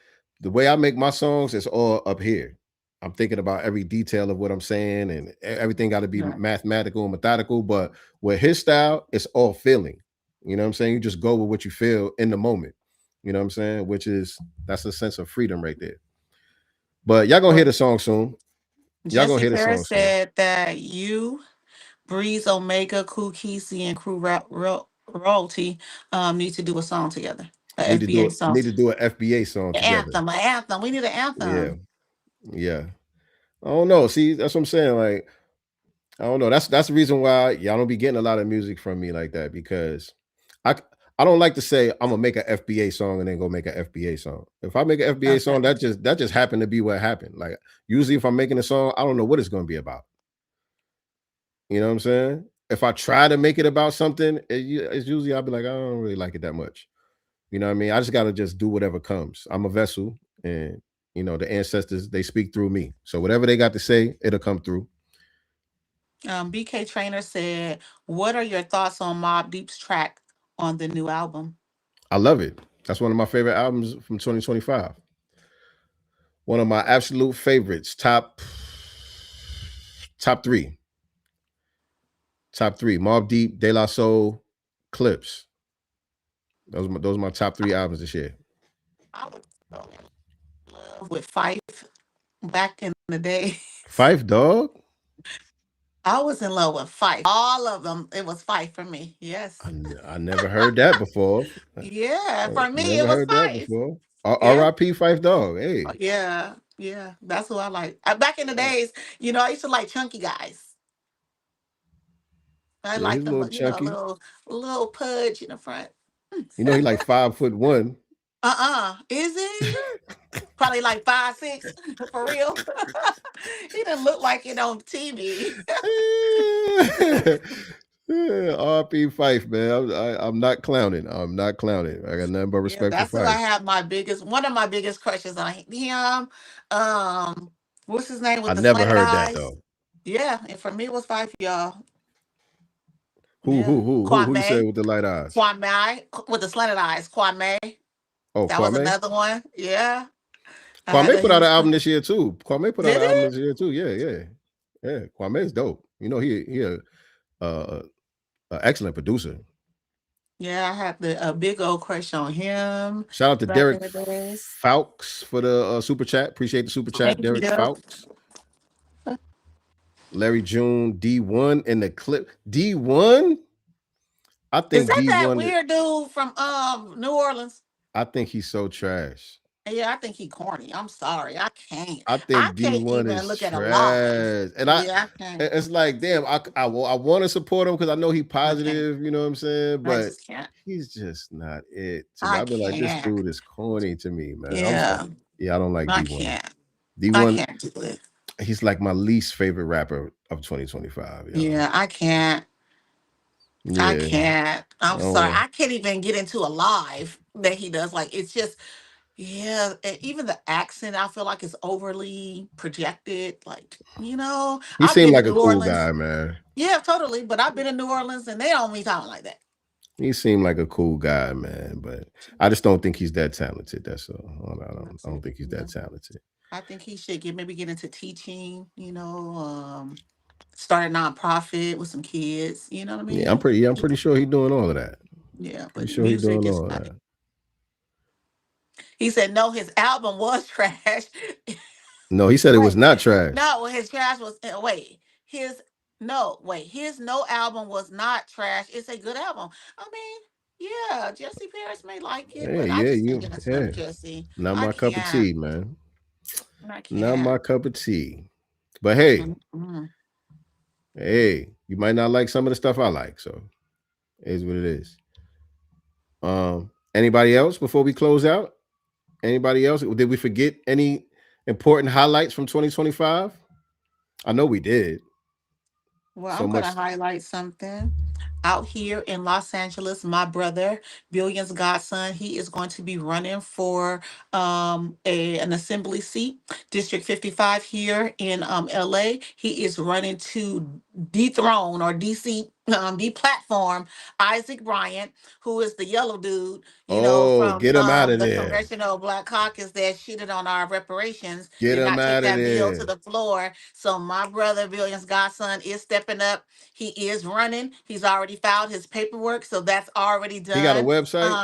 E: the way I make my songs is all up here. I'm thinking about every detail of what I'm saying, and everything got to be
F: Right.
E: mathematical and methodical. But with his style, it's all feeling. You know what I'm saying? You just go with what you feel in the moment. You know what I'm saying? That's a sense of freedom right there. But y'all gonna hear
F: Well,
E: the song soon. Y'all gonna
F: Jesse
E: hear the song
F: Paris
E: soon.
F: said that you, Breeze Omega, Cool Kesey, and Crew Royalty need to do a song together. A
E: Need to do
F: FBA
E: it.
F: song.
E: Need to do an FBA song
F: An
E: together.
F: anthem. An anthem. We need an
E: Yeah,
F: anthem.
E: yeah. I don't know. See, that's what I'm saying. Like, I don't know. That's the reason why y'all don't be getting a lot of music from me like that, because I I don't like to say I'm gonna make an FBA song and then go make an FBA song. If I make an FBA song,
F: Okay.
E: that just happened to be what happened. Like usually, if I'm making a song, I don't know what it's gonna be about. You know what I'm saying? If I try to make it about something, it's usually I'll be like, I don't really like it that much. You know what I mean? I just gotta just do whatever comes. I'm a vessel, and the ancestors, they speak through me. So whatever they got to say, it'll come through.
F: BK Trainer said, "What are your thoughts on Mob Deep's track on the new album?"
E: I love it. That's one of my favorite albums from 2025. One of my absolute favorites. Top three. Top three. Mobb Deep, De La Soul, Clips. Those are my top three albums this year.
F: I was so in love with Fife back in the day.
E: Fife Dog.
F: I was in love with Fife. All of them. It was Fife for me. Yes.
E: I never heard that before.
F: Yeah.
E: I
F: For me, it
E: never
F: was
E: heard that
F: Fife.
E: before.
F: Yeah.
E: R.I.P. Fife Dog. Hey,
F: Yeah. Yeah. That's who I like. Back in the days, I used to like chunky guys. I
E: yeah,
F: like
E: he's a
F: them,
E: little chunky.
F: little pudge in the front.
E: He like 5'1".
F: Is he? Probably like 5'6" for real. He didn't look like it on TV.
E: R.P. Fife, man. I'm not clowning. I'm not clowning. I got nothing but
F: Yeah,
E: respect for
F: that's who I
E: Fife.
F: have one of my biggest crushes on him. Um, What's his name
E: I
F: with the
E: never
F: slanted
E: heard that
F: eyes?
E: though.
F: Yeah, and for me it was five y'all.
E: Who
F: Yeah,
E: who who who who you said
F: Kwame,
E: with the light eyes?
F: Kwame with the slanted eyes. Kwame,
E: Oh,
F: that was
E: Kwame.
F: another one. Yeah, I had
E: Kwame
F: to
E: put out an
F: use.
E: album this year too. Kwame put out
F: Did
E: an album
F: it?
E: this year too. Yeah, yeah, yeah. Kwame's dope. You know, he uh, a excellent producer.
F: Yeah, I had the a big old crush on him
E: Shout out to
F: back in
E: Derek
F: the days.
E: Fawkes for the super chat. Appreciate the super chat,
F: Thank
E: Derek
F: you.
E: Fawkes. Larry June, D1 in the clip. D1? I
F: Is
E: think
F: that that
E: D1,
F: weird dude from New Orleans?
E: I think he's so trash.
F: Yeah, I think he corny. I'm sorry. I can't.
E: I
F: I
E: think
F: can't
E: D1
F: even
E: is
F: look at a live.
E: trash. And
F: Yeah, I can't.
E: it's like, damn, I want to support him because I know he's
F: I can't.
E: positive, you know what I'm saying?
F: I
E: But
F: just can't.
E: he's just not it to me.
F: I
E: I've been like, this
F: can't.
E: dude is corny to me, man. I'm sorry.
F: Yeah,
E: Yeah, I don't like
F: I
E: D1.
F: can't. I
E: D1,
F: can't do it.
E: he's like my least favorite rapper of 2025, yo.
F: Yeah, I can't. I
E: Yeah.
F: can't. I'm sorry.
E: Oh,
F: I can't even get into a live that he does. Like it's just yeah, and even the accent I feel like is overly projected. Like,
E: he
F: I've
E: seemed
F: been to
E: like a
F: New
E: cool
F: Orleans.
E: guy, man.
F: Yeah, totally. But I've been to New Orleans and they don't be talking like that.
E: He seemed like a cool guy, man. But I just don't think he's that talented. That's all.
F: That's
E: I don't
F: it.
E: think he's that
F: Yeah.
E: talented.
F: I think he should maybe get into teaching, start a nonprofit with some kids. You know what I mean?
E: Yeah, I'm pretty sure he's doing all of that.
F: Yeah,
E: Pretty
F: but
E: sure he's
F: music
E: doing
F: is
E: all of
F: not.
E: that.
F: He said no, his album was trash.
E: No, he said it was
F: Wait,
E: not trash.
F: no, his trash was wait. His no, wait, his no album was not trash. It's a good album. I mean, yeah, Jesse Paris may like it,
E: Yeah,
F: but I
E: yeah,
F: just can't
E: you
F: get into none
E: yeah.
F: of Jesse.
E: Not
F: I
E: my cup of
F: can't.
E: tea, man.
F: I
E: Not
F: can't.
E: my cup of tea. But hey,
F: Mm-mm.
E: hey, you might not like some of the stuff I like, so it is what it is. Anybody else before we close out? Anybody else? Did we forget any important highlights from 2025? I know we did.
F: Well,
E: So
F: I'm going to
E: much.
F: highlight something. Out here in Los Angeles, my brother, Billion's godson, he is going to be running for an assembly seat, District 55 here in LA. He is running to dethrone or DC, deplatform Isaac Bryant, who is the yellow dude,
E: Oh,
F: from
E: get him out of
F: the
E: there.
F: Congressional Black Caucus that shitted on our reparations,
E: Get
F: did
E: him
F: not take
E: out of
F: that bill to
E: there.
F: the floor. So my brother, Billion's godson, is stepping up. He is running. He's already filed his paperwork, so that's already
E: He got a
F: done.
E: website.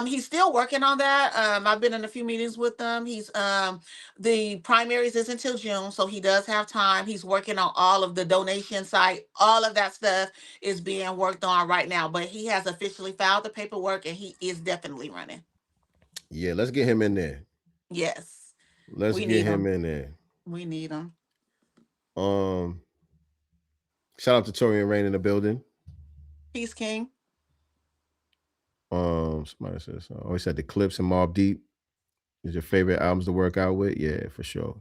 F: He's still working on that. I've been in a few meetings with him. He's the primaries is until June, so he does have time. He's working on all of the donation site, all of that stuff is being worked on right now. But he has officially filed the paperwork, and he is definitely running.
E: Yeah, let's get him in there.
F: Yes,
E: Let's
F: we
E: get
F: need
E: him
F: him.
E: in there.
F: We need him.
E: Um, shout out to Torian Rain in the building.
F: Peace, King.
E: Somebody says, always said the Clips and Mobb Deep is your favorite albums to work out with. Yeah, for sure,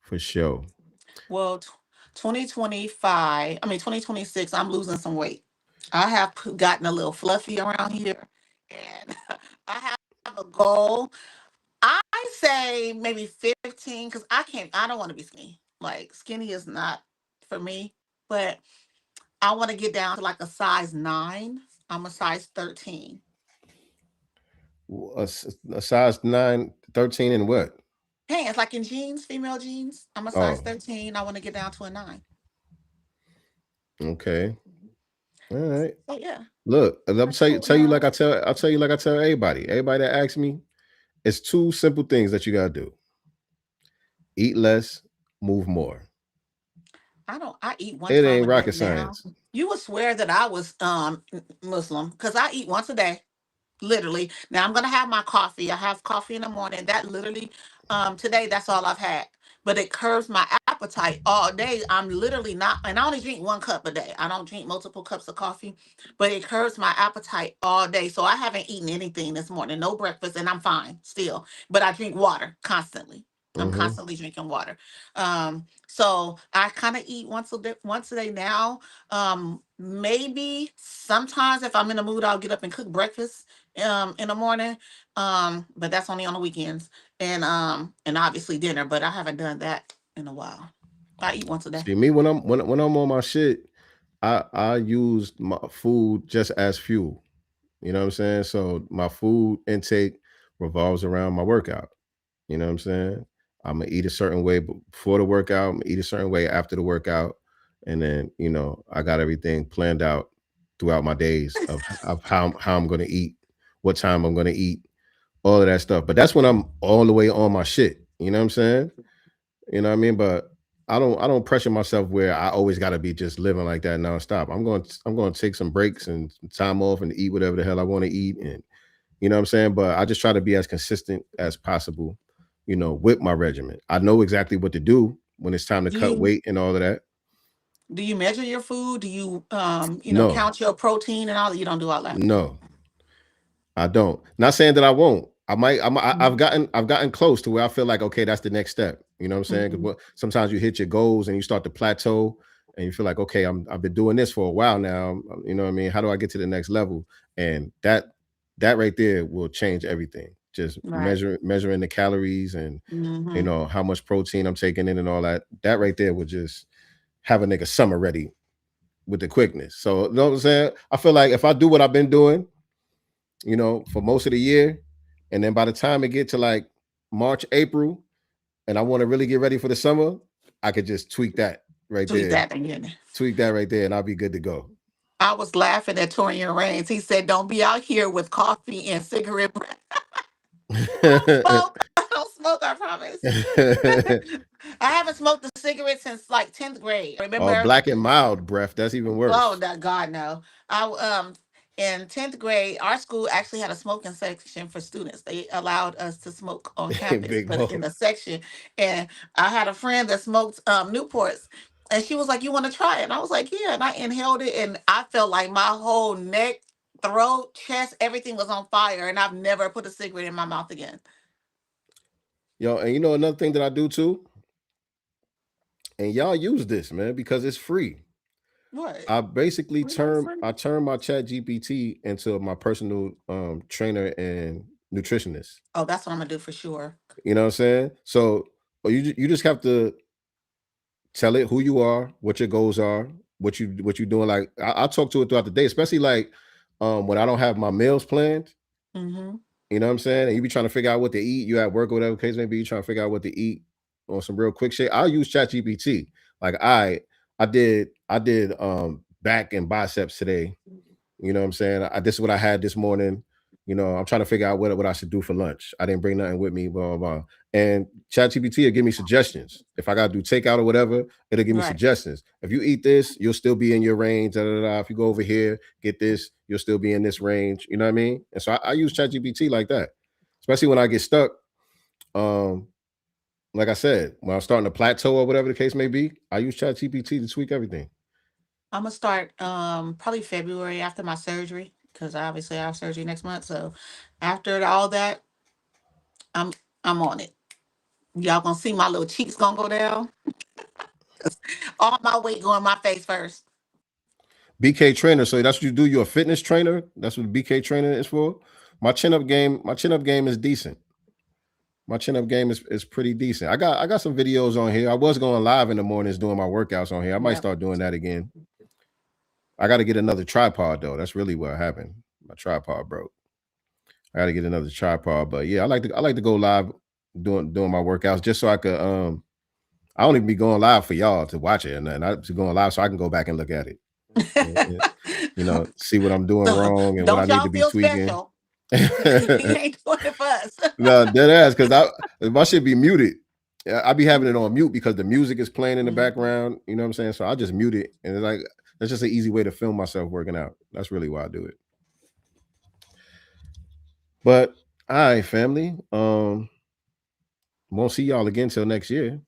E: for sure.
F: Well, 2025, I mean 2026, I'm losing some weight. I have gotten a little fluffy around here and I have a goal. I say maybe 15 cuz I don't want to be skinny. Like skinny is not for me, but I want to get down to like a size 9. I'm a size 13.
E: A size 9, 13 and what?
F: Pants like in jeans, female jeans. I'm a size
E: Oh,
F: 13. I want to get down to a 9.
E: okay. All right.
F: So yeah,
E: Look, I'm
F: that's cool
E: tell you like
F: now.
E: I'll tell you like I tell everybody. Everybody that asks me, it's two simple things that you gotta do: eat less, move more.
F: I eat one
E: It
F: time
E: ain't
F: a day
E: rocket
F: now.
E: science.
F: You would swear that I was Muslim because I eat once a day. Literally. Now I'm gonna have my coffee. I have coffee in the morning. That literally, today that's all I've had. But it curbs my appetite all day. I'm literally not, and I only drink 1 cup a day. I don't drink multiple cups of coffee, but it curbs my appetite all day. So I haven't eaten anything this morning, no breakfast, and I'm fine still. But I drink water constantly. I'm
E: Mm-hmm.
F: constantly drinking water. So I kind of eat once a day now. Maybe sometimes if I'm in the mood, I'll get up and cook breakfast in the morning. But that's only on the weekends. And obviously dinner, but I haven't done that in a while. I eat once a day.
E: See me when I'm on my shit, I use my food just as fuel. You know what I'm saying? So my food intake revolves around my workout. You know what I'm saying? I'm gonna eat a certain way before the workout. I'm gonna eat a certain way after the workout, and then I got everything planned out throughout my days of how I'm gonna eat, what time I'm gonna eat, all of that stuff. But that's when I'm all the way on my shit. You know what I'm saying? You know what I mean? But I don't pressure myself where I always got to be just living like that nonstop. I'm going to take some breaks and some time off and eat whatever the hell I want to eat, and you know what I'm saying? But I just try to be as consistent as possible, with my regimen. I know exactly what to do when it's time to
F: Do
E: cut
F: you
E: weight and all of that.
F: do you measure your food? Do you
E: No,
F: count your protein and all that? You don't do all that.
E: no. I don't. Not saying that I won't. I might.
F: Mhm.
E: I've gotten close to where I feel like, okay, that's the next step. You know what I'm saying?
F: Mhm.
E: Because sometimes you hit your goals and you start to plateau, and you feel like, okay, I've been doing this for a while now. You know what I mean? How do I get to the next level? And that right there will change everything. Just
F: Right.
E: measuring the calories and
F: Mhm.
E: how much protein I'm taking in and all that. That right there will just have a nigga summer ready with the quickness. So you know what I'm saying? I feel like if I do what I've been doing, for most of the year. And then by the time it get to like March, April, and I want to really get ready for the summer, I could just tweak that right
F: Tweet
E: there.
F: that again.
E: Tweak that right there, and I'll be good to go.
F: I was laughing at Torian Rains. He said, "Don't be out here with coffee and cigarette breath." I don't smoke. I don't smoke. I promise. I haven't smoked a cigarette since like 10th grade.
E: Oh,
F: Remember?
E: black and mild breath. That's even
F: Oh,
E: worse.
F: God, no. I in 10th grade, our school actually had a smoking section for students. They allowed us to smoke on campus,
E: Big
F: but in
E: Mo.
F: a section. And I had a friend that smoked Newports, and she was like, "You want to try it?" And I was like, "Yeah." And I inhaled it, and I felt like my whole neck, throat, chest, everything was on fire. And I've never put a cigarette in my mouth again.
E: Yo, and another thing that I do too, and y'all use this, man, because it's free.
F: What?
E: I basically
F: We got
E: turn
F: friends.
E: I turn my chat GPT into my personal trainer and nutritionist.
F: Oh, that's what I'm gonna do for sure.
E: You know what I'm saying? So you just have to tell it who you are, what your goals are, what you doing. Like I talk to it throughout the day, especially like when I don't have my meals planned.
F: Mm-hmm.
E: You know what I'm saying? And you be trying to figure out what to eat. You at work or whatever case may be. You trying to figure out what to eat on some real quick shit. I'll use ChatGPT. Like I did back and biceps today. You know what I'm saying? This is what I had this morning. I'm trying to figure out what I should do for lunch. I didn't bring nothing with me, blah, blah, blah. And ChatGPT will give me suggestions. If I got to do takeout or whatever, it'll give me
F: Right.
E: suggestions. If you eat this, you'll still be in your range. Da, da, da. If you go over here, get this, you'll still be in this range. You know what I mean? And so I use ChatGPT like that, especially when I get stuck. Um, like I said, when I'm starting to plateau or whatever the case may be, I use ChatGPT to tweak everything.
F: I'm gonna start probably February after my surgery because obviously I have surgery next month. So after all that, I'm I'm on it. Y'all gonna see my little cheeks gonna go down. All my weight going my face first.
E: BK trainer. So that's what you do. You're a fitness trainer. That's what BK trainer is for. My chin up game is decent. My chin up game is pretty decent. I got some videos on here. I was going live in the mornings doing my workouts on here. I might
F: Yep.
E: start doing that again. I got to get another tripod though. That's really what happened. My tripod broke. I got to get another tripod. But yeah, I like to go live doing my workouts just so I could I don't even be going live for y'all to watch it, and then I just going live so I can go back and look at it. See what I'm doing
F: So
E: wrong and what I
F: don't
E: need to
F: y'all
E: be
F: feel
E: tweaking.
F: special. He ain't doing it for us.
E: No, dead ass, because my shit be muted. I be having it on mute because the music is playing in the
F: Mhm.
E: background. You know what I'm saying? So I just mute it, and it's like that's just an easy way to film myself working out. That's really why I do it. But all right, family. Won't see y'all again till next year,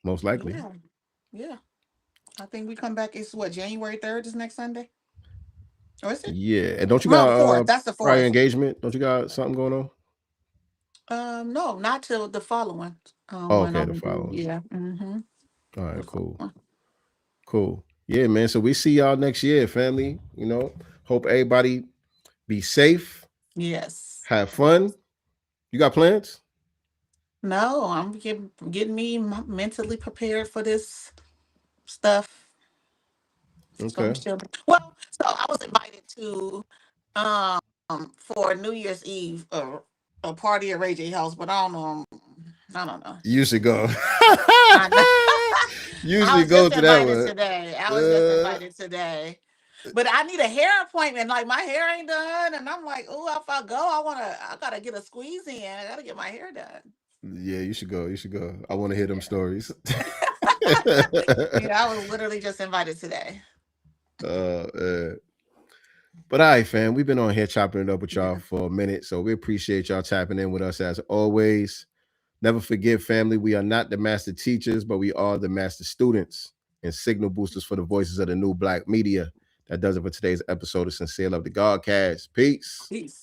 E: most likely.
F: Yeah. Yeah. I think we come back. It's what, January 3rd is next Sunday? Or is it?
E: Yeah, and don't you
F: No,
E: got
F: 4th. That's the
E: prior
F: 4th.
E: engagement? Don't you got something going on?
F: No, not till the following.
E: Oh,
F: When
E: okay, the
F: I'm gonna do,
E: following.
F: yeah. Mm-hmm.
E: All
F: The
E: right, cool.
F: following.
E: Cool. Yeah, man. So we see y'all next year, family. Hope everybody be safe.
F: Yes.
E: Have fun. You got plans?
F: No, I'm getting me mentally prepared for this stuff. So I'm
E: Okay.
F: still well. So I was invited to um for New Year's Eve a party at Ray J house, but I don't know. I don't know.
E: You should go.
F: I know. I
E: Usually
F: was
E: go
F: just
E: to that
F: invited
E: one.
F: today. I was just invited today. But I need a hair appointment. Like my hair ain't done, and I'm like, oh, if I go, I gotta get a squeeze in. I gotta get my hair done.
E: Yeah, you should go. You should go. I want to hear them
F: Yeah.
E: stories.
F: Yeah, I was literally just invited today.
E: uh, but all right, fam, we've been on here chopping it up with y'all
F: Yeah.
E: for a minute, so we appreciate y'all tapping in with us as always. Never forget, family, we are not the master teachers, but we are the master students and signal boosters for the voices of the new black media. That does it for today's episode of Sincere Love the Godcast. Peace.
F: Peace.